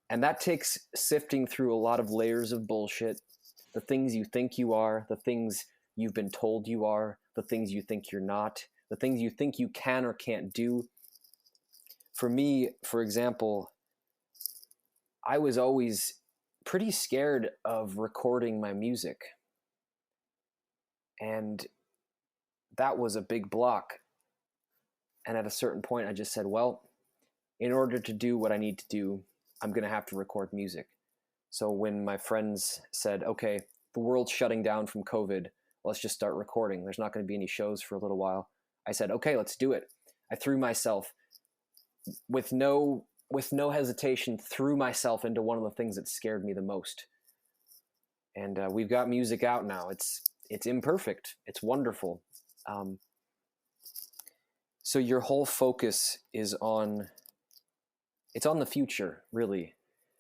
And that takes sifting through a lot of layers of bullshit, the things you think you are, the things you've been told you are, the things you think you're not, the things you think you can or can't do. For me, for example, I was always pretty scared of recording my music. And that was a big block. And at a certain point, I just said, well, in order to do what I need to do, I'm going to have to record music. So when my friends said, okay, the world's shutting down from COVID, let's just start recording. There's not going to be any shows for a little while. I said, okay, let's do it. I threw myself with no hesitation, threw myself into one of the things that scared me the most. And we've got music out now. It's imperfect. It's wonderful. So your whole focus is on the future, really.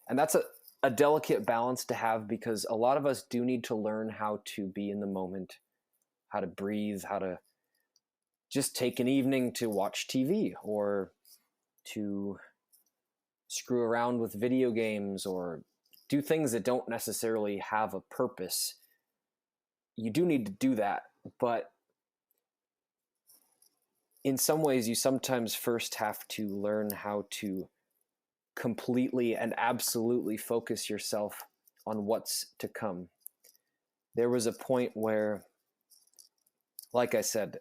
And that's a delicate balance to have, because a lot of us do need to learn how to be in the moment, how to breathe, how to just take an evening to watch TV or to screw around with video games or do things that don't necessarily have a purpose. You do need to do that, but in some ways you sometimes first have to learn how to completely and absolutely focus yourself on what's to come. There was a point where, like I said,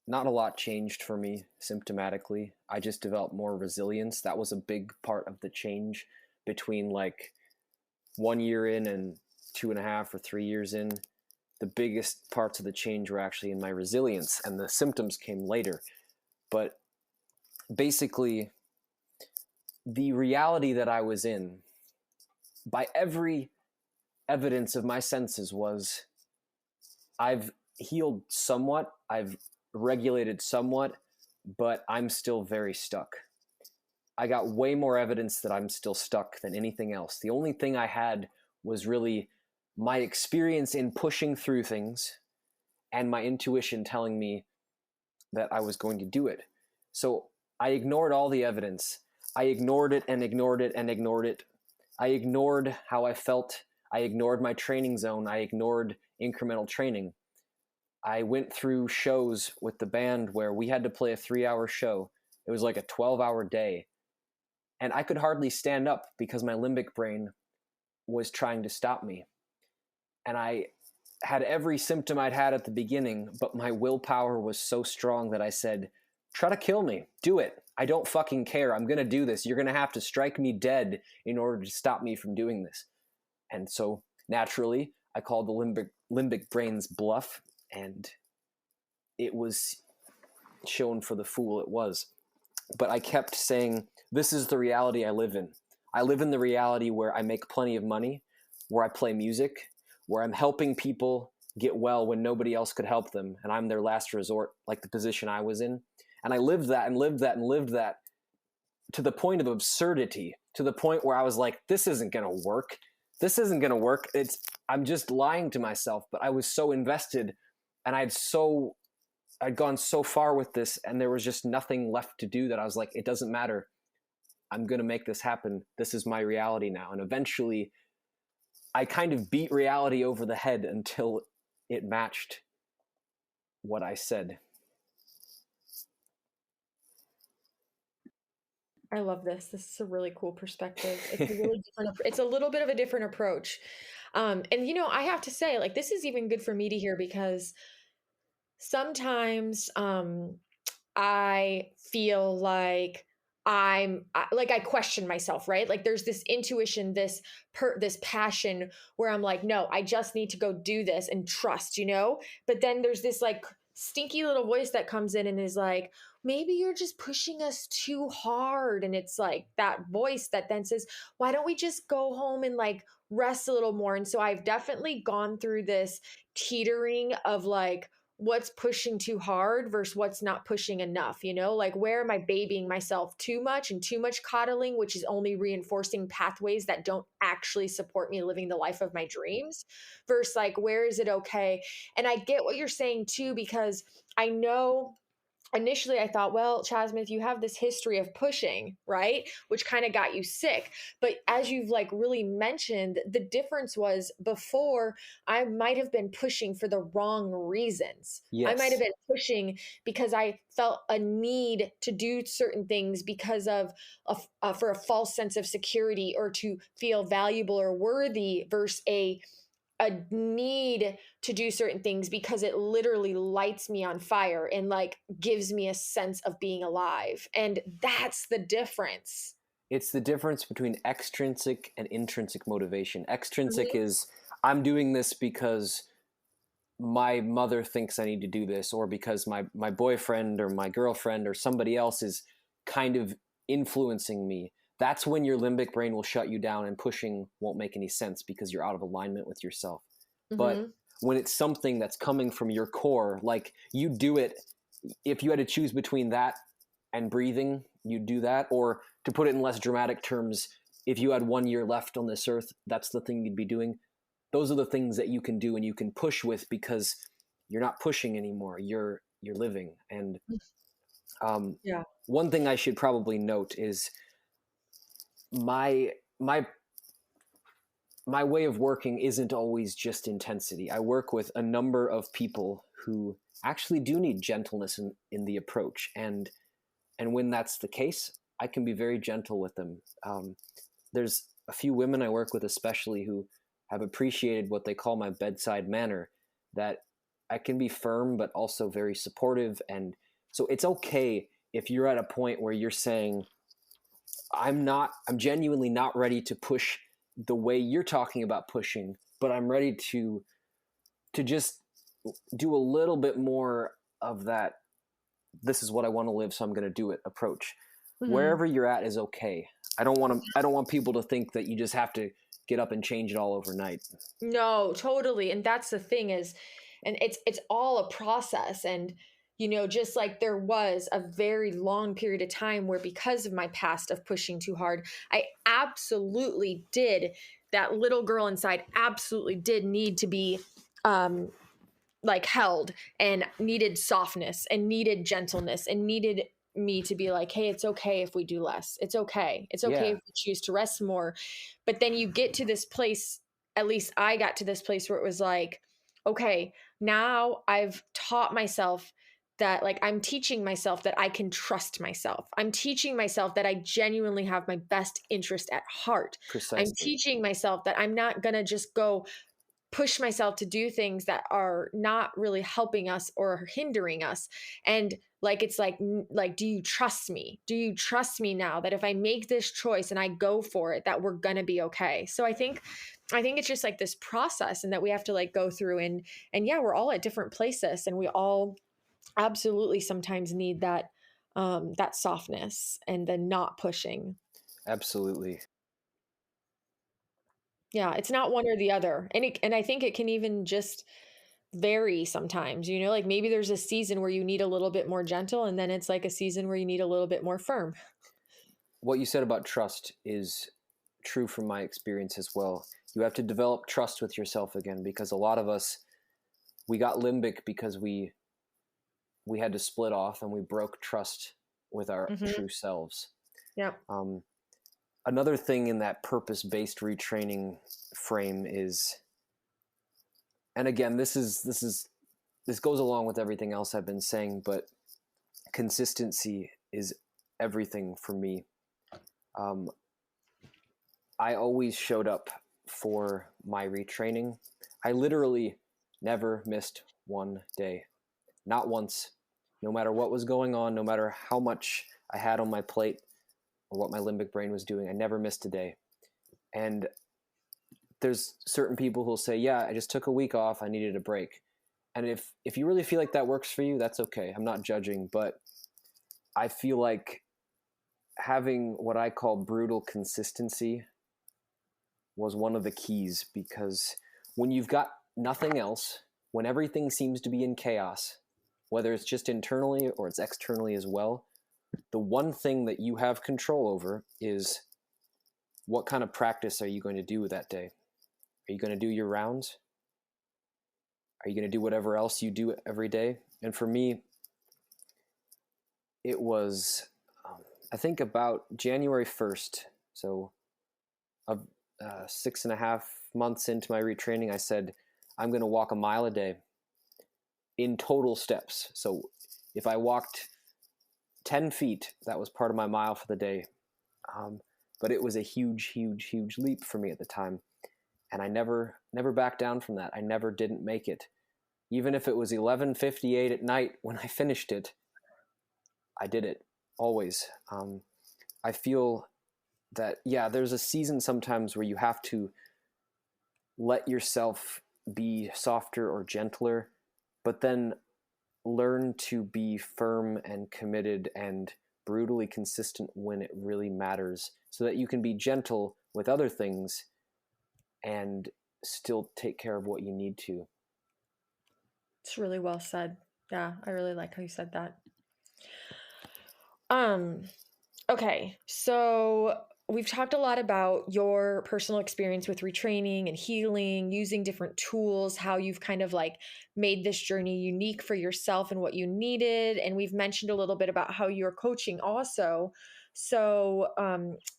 not a lot changed for me symptomatically. I just developed more resilience. That was a big part of the change between like 1 year in and 2.5 or 3 years in. The biggest parts of the change were actually in my resilience, and the symptoms came later. But basically, the reality that I was in, by every evidence of my senses, was I've healed somewhat, I've regulated somewhat, but I'm still very stuck. I got way more evidence that I'm still stuck than anything else. The only thing I had was really my experience in pushing through things and my intuition telling me that I was going to do it. So I ignored all the evidence. I ignored it and ignored it and ignored it. I ignored how I felt. I ignored my training zone. I ignored incremental training. I went through shows with the band where we had to play a 3-hour show. It was like a 12-hour day. And I could hardly stand up because my limbic brain was trying to stop me. And I had every symptom I'd had at the beginning, but my willpower was so strong that I said, try to kill me. Do it. I don't fucking care. I'm going to do this. You're going to have to strike me dead in order to stop me from doing this. And so naturally, I called the limbic brain's bluff, and it was shown for the fool it was. But I kept saying, this is the reality I live in. I live in the reality where I make plenty of money, where I play music, where I'm helping people get well when nobody else could help them, and I'm their last resort, like the position I was in. And I lived that and lived that and lived that to the point of absurdity, to the point where I was like, this isn't going to work. This isn't going to work. I'm just lying to myself. But I was so invested, and I'd gone so far with this, and there was just nothing left to do, that I was like, it doesn't matter. I'm going to make this happen. This is my reality now. And eventually I kind of beat reality over the head until it matched what I said. I love this. This is a really cool perspective. It's a really different, it's a little bit of a different approach. And I have to say, like, this is even good for me to hear, because sometimes I feel like I question myself, right? Like there's this intuition, this passion where I'm like, no, I just need to go do this and trust, But then there's this like stinky little voice that comes in and is like, maybe you're just pushing us too hard. And it's like that voice that then says, why don't we just go home and like rest a little more? And so I've definitely gone through this teetering of like, what's pushing too hard versus what's not pushing enough, like where am I babying myself too much and too much coddling, which is only reinforcing pathways that don't actually support me living the life of my dreams, versus like, where is it okay? And I get what you're saying too, because I know initially I thought, well, Chasmith, you have this history of pushing, right? Which kind of got you sick. But as you've like really mentioned, the difference was before I might have been pushing for the wrong reasons. I might have Yes. been pushing because I felt a need to do certain things because of for a false sense of security or to feel valuable or worthy versus a need to do certain things because it literally lights me on fire and like gives me a sense of being alive. And that's the difference. It's the difference between extrinsic and intrinsic motivation. Extrinsic Mhm. is, I'm doing this because my mother thinks I need to do this, or because my boyfriend or my girlfriend or somebody else is kind of influencing me. That's when your limbic brain will shut you down and pushing won't make any sense because you're out of alignment with yourself. But Mhm. when it's something that's coming from your core, like you do it, if you had to choose between that and breathing, you'd do that. Or to put it in less dramatic terms, if you had 1 year left on this earth, that's the thing you'd be doing. Those are the things that you can do and you can push with because you're not pushing anymore. You're living. And um, Yeah. one thing I should probably note is my my my way of working isn't always just intensity. I work with a number of people who actually do need gentleness in the approach, and when that's the case, I can be very gentle with them. There's a few women I work with, especially, who have appreciated what they call my bedside manner. That I can be firm, but also very supportive, and so it's okay if you're at a point where you're saying, I'm genuinely not ready to push the way you're talking about pushing, but I'm ready to just do a little bit more of that. This is what I want to live, so I'm going to do it approach. Mhm. Wherever you're at is okay. I don't want people to think that you just have to get up and change it all overnight. No, totally. And that's the thing is, and it's all a process. And just like there was a very long period of time where because of my past of pushing too hard, I absolutely did, that little girl inside absolutely did need to be um like held and needed softness and needed gentleness and needed me to be like, hey, it's okay if we do less. It's okay. It's okay Yeah. if we choose to rest more. But then you get to this place, at least I got to this place where it was like, okay, now I've taught myself that, like, I'm teaching myself that I can trust myself. I'm teaching myself that I genuinely have my best interest at heart. I'm Precisely. teaching myself that I'm not going to just go push myself to do things that are not really helping us or hindering us. And like it's like, do you trust me? Do you trust me now that if I make this choice and I go for it, that we're gonna be okay? So I think it's just like this process, and that we have to like go through. And yeah, we're all at different places, and we all absolutely sometimes need that softness and the not pushing. Absolutely. Yeah, it's not one or the other. And I think it can even just vary sometimes, like maybe there's a season where you need a little bit more gentle, and then it's like a season where you need a little bit more firm. What you said about trust is true from my experience as well. You have to develop trust with yourself again, because a lot of us, we got limbic because we had to split off and we broke trust with our Hmm. true selves. Yep. Um, Another thing in that purpose-based retraining frame is, and again, this goes along with everything else I've been saying, but consistency is everything for me. Um, I always showed up for my retraining. I literally never missed one day, not once, no matter what was going on, no matter how much I had on my plate or what my limbic brain was doing. I never missed a day. And there's certain people who'll say, yeah, I just took a week off, I needed a break. And if you really feel like that works for you, that's okay. I'm not judging, but I feel like having what I call brutal consistency was one of the keys, because when you've got nothing else, when everything seems to be in chaos, whether it's just internally or it's externally as well, the one thing that you have control over is what kind of practice are you going to do that day? Are you going to do your rounds? Are you going to do whatever else you do every day? And for me, it was, I think about January 1st. So 6.5 months into my retraining, I said, I'm going to walk a mile a day in total steps. So if I walked 10 feet, that was part of my mile for the day. But it was a huge, huge, huge leap for me at the time. And I never backed down from that. I never didn't make it. Even if it was 11:58 at night when I finished it, I did it always. I feel that, yeah, there's a season sometimes where you have to let yourself be softer or gentler, but then learn to be firm and committed and brutally consistent when it really matters, so that you can be gentle with other things and still take care of what you need to. It's really well said. Yeah, I really like how you said that. Um, okay, so we've talked a lot about your personal experience with retraining and healing, using different tools, how you've kind of like made this journey unique for yourself and what you needed. And we've mentioned a little bit about how you're coaching also. So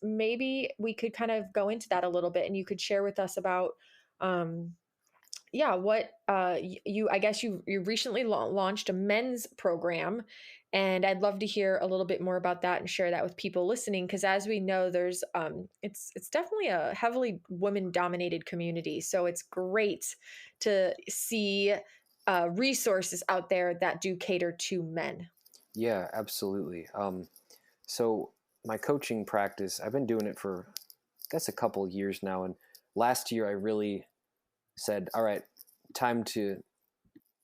maybe we could kind of go into that a little bit and you could share with us about um, yeah, what you I guess you recently launched a men's program, and I'd love to hear a little bit more about that and share that with people listening, because as we know, there's it's definitely a heavily women dominated community, so it's great to see resources out there that do cater to men. Yeah, absolutely. So my coaching practice, I've been doing it for, I guess, a couple of years now. And last year I really said, all right, time to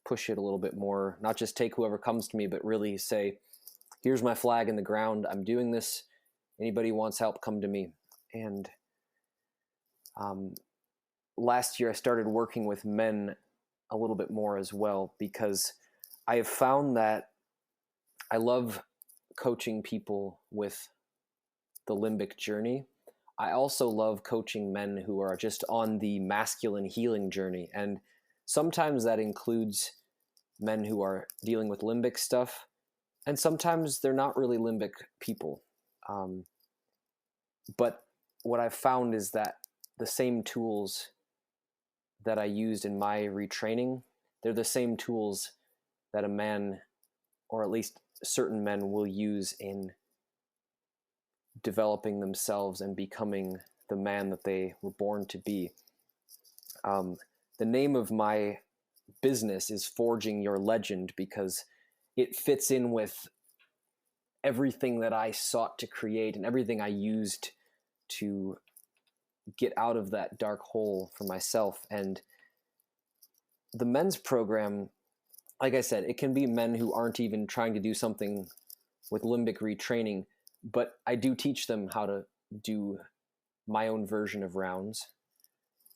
push it a little bit more, not just take whoever comes to me, but really say, here's my flag in the ground. I'm doing this. Anybody who wants help, come to me. And last year I started working with men a little bit more as well, because I have found that I love coaching people with the limbic journey. I also love coaching men who are just on the masculine healing journey. And sometimes that includes men who are dealing with limbic stuff. And sometimes they're not really limbic people. But what I've found is that the same tools that I used in my retraining, they're the same tools that a man, or at least certain men, will use in developing themselves and becoming the man that they were born to be. The name of my business is Forging Your Legend, because it fits in with everything that I sought to create and everything I used to get out of that dark hole for myself. And the men's program, like I said, it can be men who aren't even trying to do something with limbic retraining, but I do teach them how to do my own version of rounds.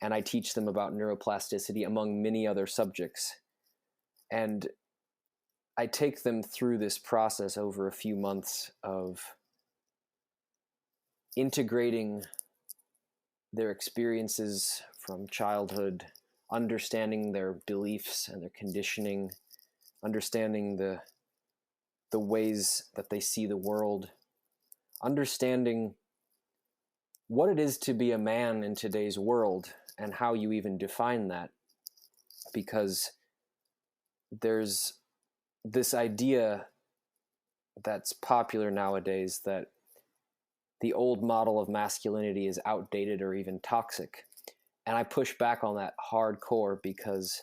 And I teach them about neuroplasticity, among many other subjects. And I take them through this process over a few months of integrating their experiences from childhood, understanding their beliefs and their conditioning, understanding the ways that they see the world, understanding what it is to be a man in today's world and how you even define that. Because there's this idea that's popular nowadays that the old model of masculinity is outdated or even toxic. And I push back on that hardcore, because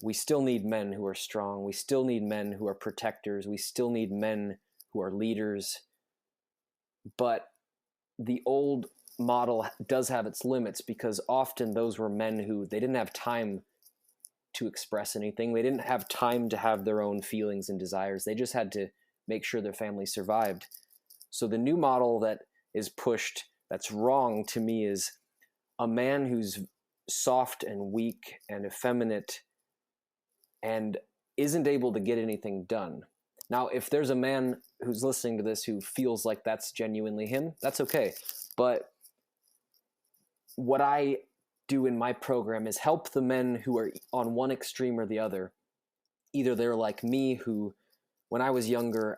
we still need men who are strong. We still need men who are protectors. We still need men who are leaders. But the old model does have its limits, because often those were men who, they didn't have time to express anything. They didn't have time to have their own feelings and desires. They just had to make sure their family survived. So the new model that is pushed, that's wrong to me, is a man who's soft and weak and effeminate and isn't able to get anything done. Now, if there's a man who's listening to this who feels like that's genuinely him, that's okay. But what I do in my program is help the men who are on one extreme or the other. Either they're like me, who, when I was younger,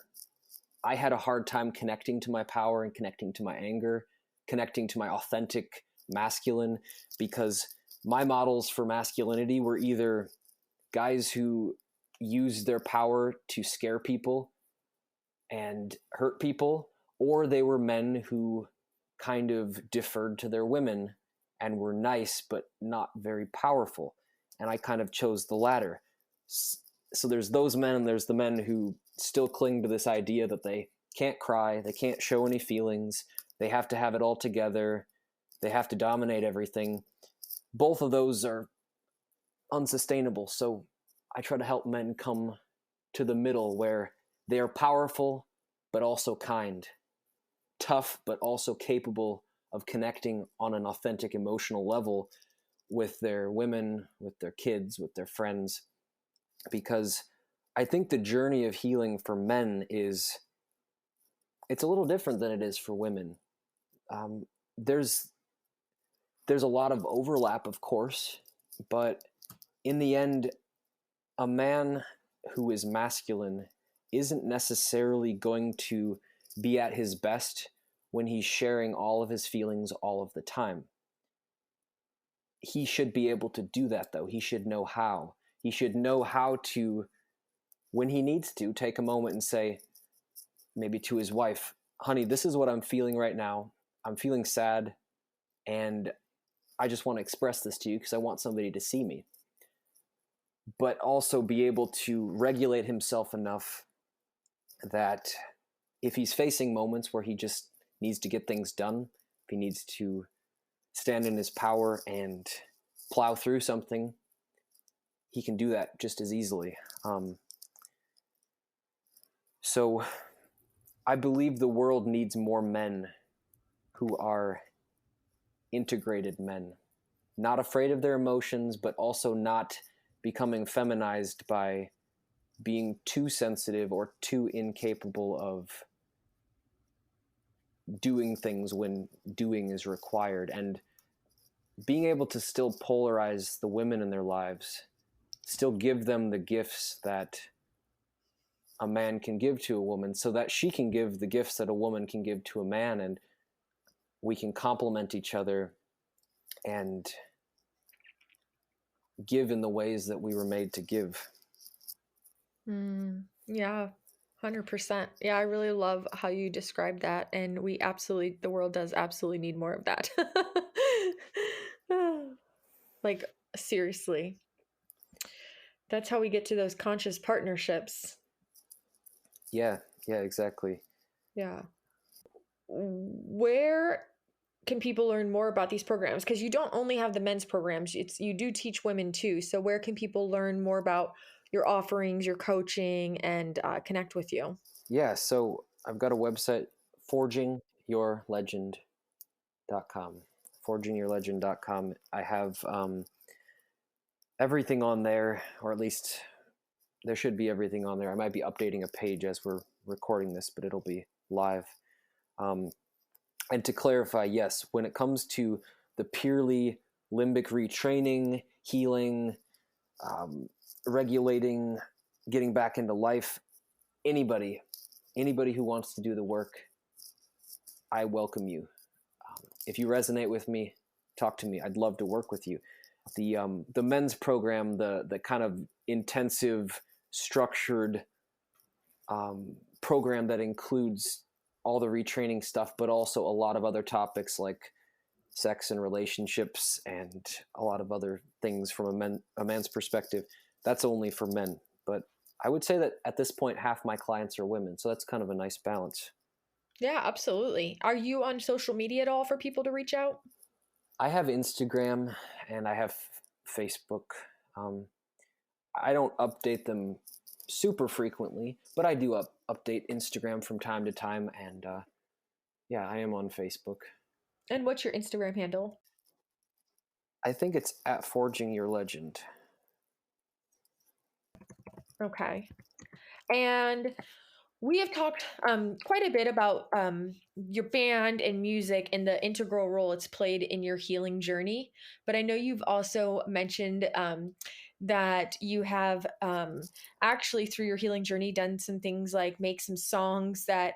I had a hard time connecting to my power and connecting to my anger, connecting to my authentic masculine, because my models for masculinity were either guys who used their power to scare people and hurt people, or they were men who kind of deferred to their women and were nice but not very powerful. And I kind of chose the latter. So there's those men, and there's the men who still cling to this idea that they can't cry, they can't show any feelings, they have to have it all together, they have to dominate everything. Both of those are unsustainable. So I try to help men come to the middle where they are powerful, but also kind, tough, but also capable of connecting on an authentic emotional level with their women, with their kids, with their friends. Because I think the journey of healing for men it's a little different than it is for women. There's a lot of overlap, of course, but in the end, a man who is masculine isn't necessarily going to be at his best when he's sharing all of his feelings all of the time. He should be able to do that, though. He should know how. He should know how to, when he needs to, take a moment and say, maybe to his wife, honey, this is what I'm feeling right now. I'm feeling sad, and I just want to express this to you because I want somebody to see me. But also be able to regulate himself enough that if he's facing moments where he just needs to get things done, if he needs to stand in his power and plow through something, he can do that just as easily. So I believe the world needs more men who are integrated men, not afraid of their emotions, but also not becoming feminized by being too sensitive or too incapable of doing things when doing is required, and being able to still polarize the women in their lives, still give them the gifts that a man can give to a woman so that she can give the gifts that a woman can give to a man, and we can complement each other and give in the ways that we were made to give. Yeah, 100%. Yeah, I really love how you described that. And the world does absolutely need more of that. Like, seriously. That's how we get to those conscious partnerships. Yeah, exactly. Yeah. Where can people learn more about these programs? Because you don't only have the men's programs, you do teach women too. So where can people learn more about your offerings, your coaching, and connect with you? Yeah, so I've got a website, forgingyourlegend.com. Forgingyourlegend.com. I have everything on there, or at least there should be everything on there. I might be updating a page as we're recording this, but it'll be live. And to clarify, yes, when it comes to the purely limbic retraining, healing, regulating, getting back into life, anybody who wants to do the work, I welcome you. If you resonate with me, talk to me. I'd love to work with you. The men's program, the kind of intensive, structured program that includes all the retraining stuff, but also a lot of other topics like sex and relationships and a lot of other things from a man's perspective. That's only for men. But I would say that at this point, half my clients are women. So that's kind of a nice balance. Yeah, absolutely. Are you on social media at all for people to reach out? I have Instagram and I have Facebook. I don't update them super frequently, but I do update Instagram from time to time. And yeah, I am on Facebook. And what's your Instagram handle? I think it's at Forging Your Legend. Okay. And we have talked quite a bit about your band and music and the integral role it's played in your healing journey. But I know you've also mentioned that you have actually through your healing journey done some things like make some songs that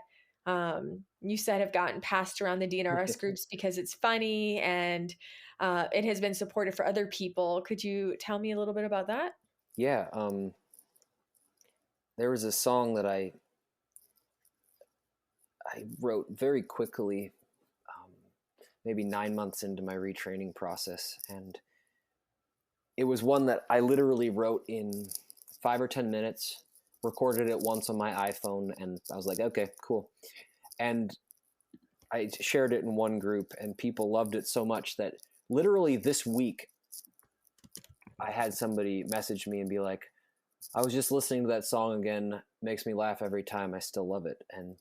you said have gotten passed around the DNRS groups because it's funny and it has been supportive for other people. Could you tell me a little bit about that? Yeah, there was a song that I wrote very quickly, um, maybe 9 months into my retraining process, and it was one that I literally wrote in 5 or 10 minutes, recorded it once on my iPhone, and I was like, okay, cool. And I shared it in one group, and people loved it so much that literally this week, I had somebody message me and be like, I was just listening to that song again, makes me laugh every time, I still love it. And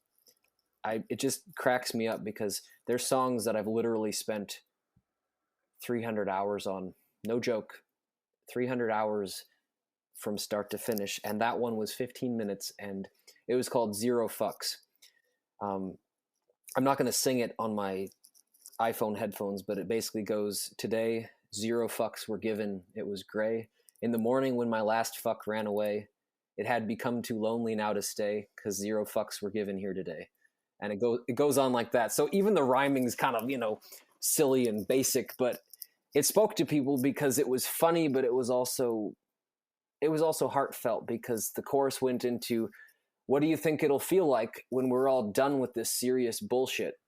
it just cracks me up because there's songs that I've literally spent 300 hours on, no joke, 300 hours from start to finish, and that one was 15 minutes, and it was called Zero Fucks. I'm not going to sing it on my iPhone headphones, but it basically goes, today, 0 fucks were given, it was gray. In the morning when my last fuck ran away, it had become too lonely now to stay, because 0 fucks were given here today. And it goes on like that. So even the rhyming is kind of, silly and basic, but it spoke to people because it was funny, but it was also heartfelt, because the chorus went into, what do you think it'll feel like when we're all done with this serious bullshit?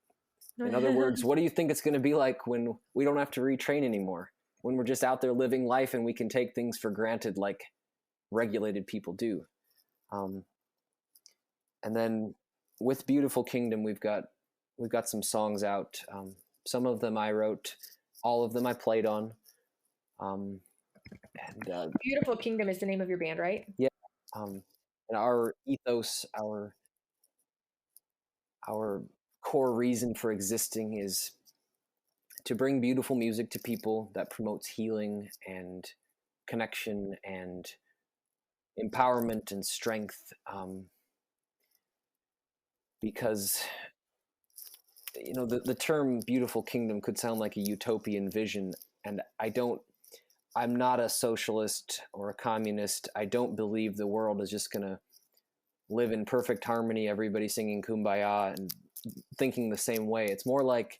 In other words, what do you think it's going to be like when we don't have to retrain anymore? When we're just out there living life and we can take things for granted like regulated people do. And then with Beautiful Kingdom, we've got some songs out. Some of them I wrote, all of them I played on. Beautiful Kingdom is the name of your band, right? Yeah. And our ethos, our core reason for existing is to bring beautiful music to people that promotes healing and connection and empowerment and strength, because the term beautiful kingdom could sound like a utopian vision, and I'm not a socialist or a communist. I don't believe the world is just going to live in perfect harmony, everybody singing kumbaya and thinking the same way. It's more like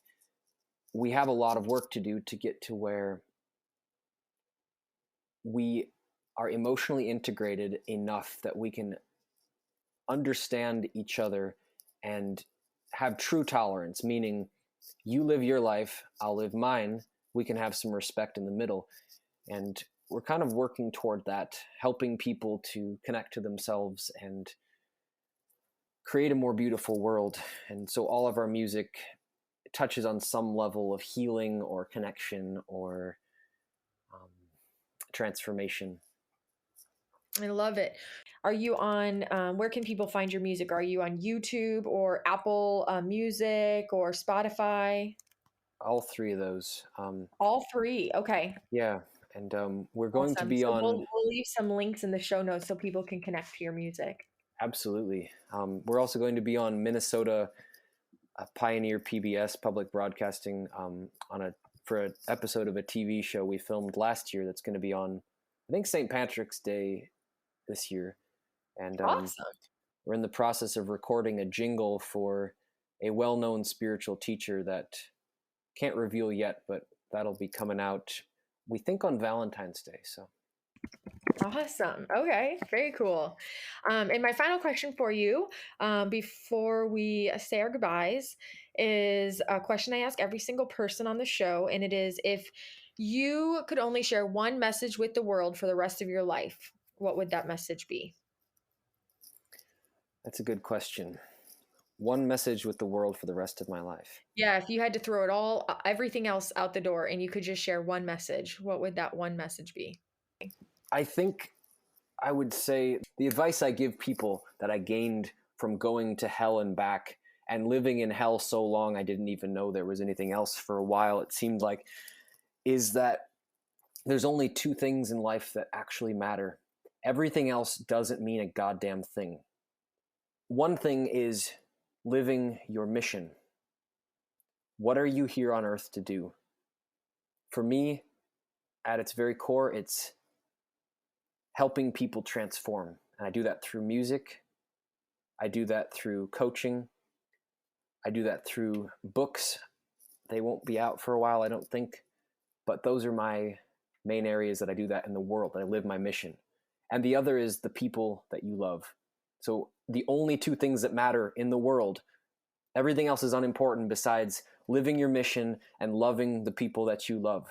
we have a lot of work to do to get to where we are emotionally integrated enough that we can understand each other and have true tolerance, meaning you live your life, I'll live mine, we can have some respect in the middle. And we're kind of working toward that, helping people to connect to themselves and create a more beautiful world. And so all of our music touches on some level of healing or connection or transformation. I love it. Are you on, where can people find your music? Are you on YouTube or Apple Music or Spotify? All three of those. All three. Okay. Yeah. And we're going to Awesome. be So on. we'll leave some links in the show notes so people can connect to your music. Absolutely. We're also going to be on Minnesota Pioneer PBS Public Broadcasting for an episode of a TV show we filmed last year that's going to be on, I think, St. Patrick's Day this year. And Awesome. we're in the process of recording a jingle for a well-known spiritual teacher that can't reveal yet, but that'll be coming out, we think, on Valentine's Day. So Awesome. Okay. Very cool. And my final question for you, before we say our goodbyes, is a question I ask every single person on the show. And it is, if you could only share one message with the world for the rest of your life, what would that message be? that's a good question. One message with the world for the rest of my life. Yeah. If you had to throw it all, everything else out the door, and you could just share one message, what would that one message be? I think I would say the advice I give people that I gained from going to hell and back and living in hell so long I didn't even know there was anything else for a while, it seemed like, is that there's only two things in life that actually matter. Everything else doesn't mean a goddamn thing. One thing is living your mission. What are you here on earth to do? For me, at its very core, it's helping people transform. And I do that through music. I do that through coaching. I do that through books. They won't be out for a while, I don't think. But those are my main areas that I do that in the world, that I live my mission. And the other is the people that you love. So the only two things that matter in the world, everything else is unimportant besides living your mission and loving the people that you love.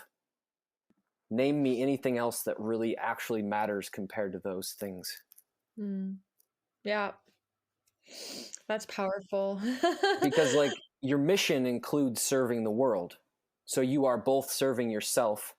Name me anything else that really actually matters compared to those things. Yeah. That's powerful. Because like your mission includes serving the world. So you are both serving yourself,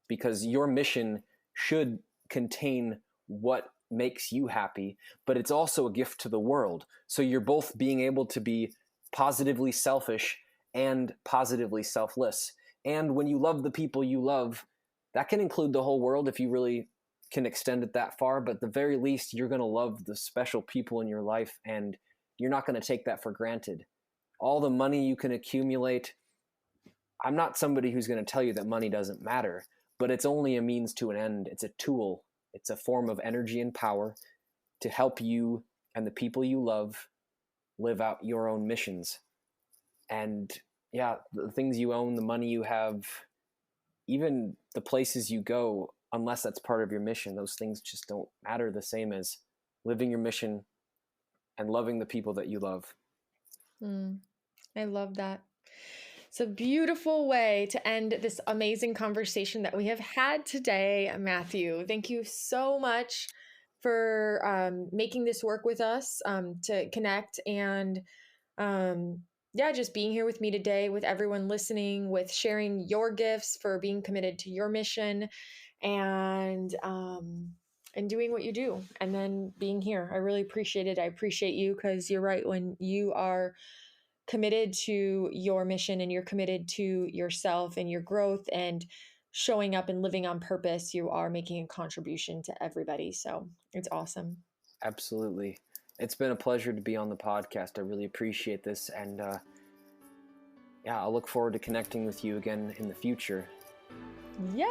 because your mission should contain what makes you happy, but it's also a gift to the world. So you're both being able to be positively selfish and positively selfless. And when you love the people you love, that can include the whole world if you really can extend it that far. But at the very least, you're going to love the special people in your life, and you're not going to take that for granted. All the money you can accumulate, I'm not somebody who's going to tell you that money doesn't matter, but it's only a means to an end. It's a tool. It's a form of energy and power to help you and the people you love live out your own missions. And yeah, the things you own, the money you have, even the places you go, unless that's part of your mission, those things just don't matter the same as living your mission and loving the people that you love. I love that. It's a beautiful way to end this amazing conversation that we have had today, Matthew. Thank you so much for making this work with us to connect and just being here with me today, with everyone listening, with sharing your gifts, for being committed to your mission, and doing what you do, and then being here. I really appreciate it. I appreciate you, because you're right. When you are committed to your mission and you're committed to yourself and your growth and showing up and living on purpose, you are making a contribution to everybody. So it's awesome. Absolutely. It's been a pleasure to be on the podcast. I really appreciate this. And I'll look forward to connecting with you again in the future. Yay!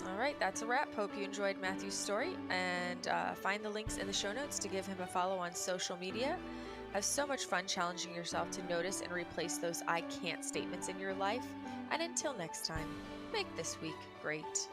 All right, that's a wrap. Hope you enjoyed Matthew's story, and find the links in the show notes to give him a follow on social media. Have so much fun challenging yourself to notice and replace those I can't statements in your life. And until next time, make this week great.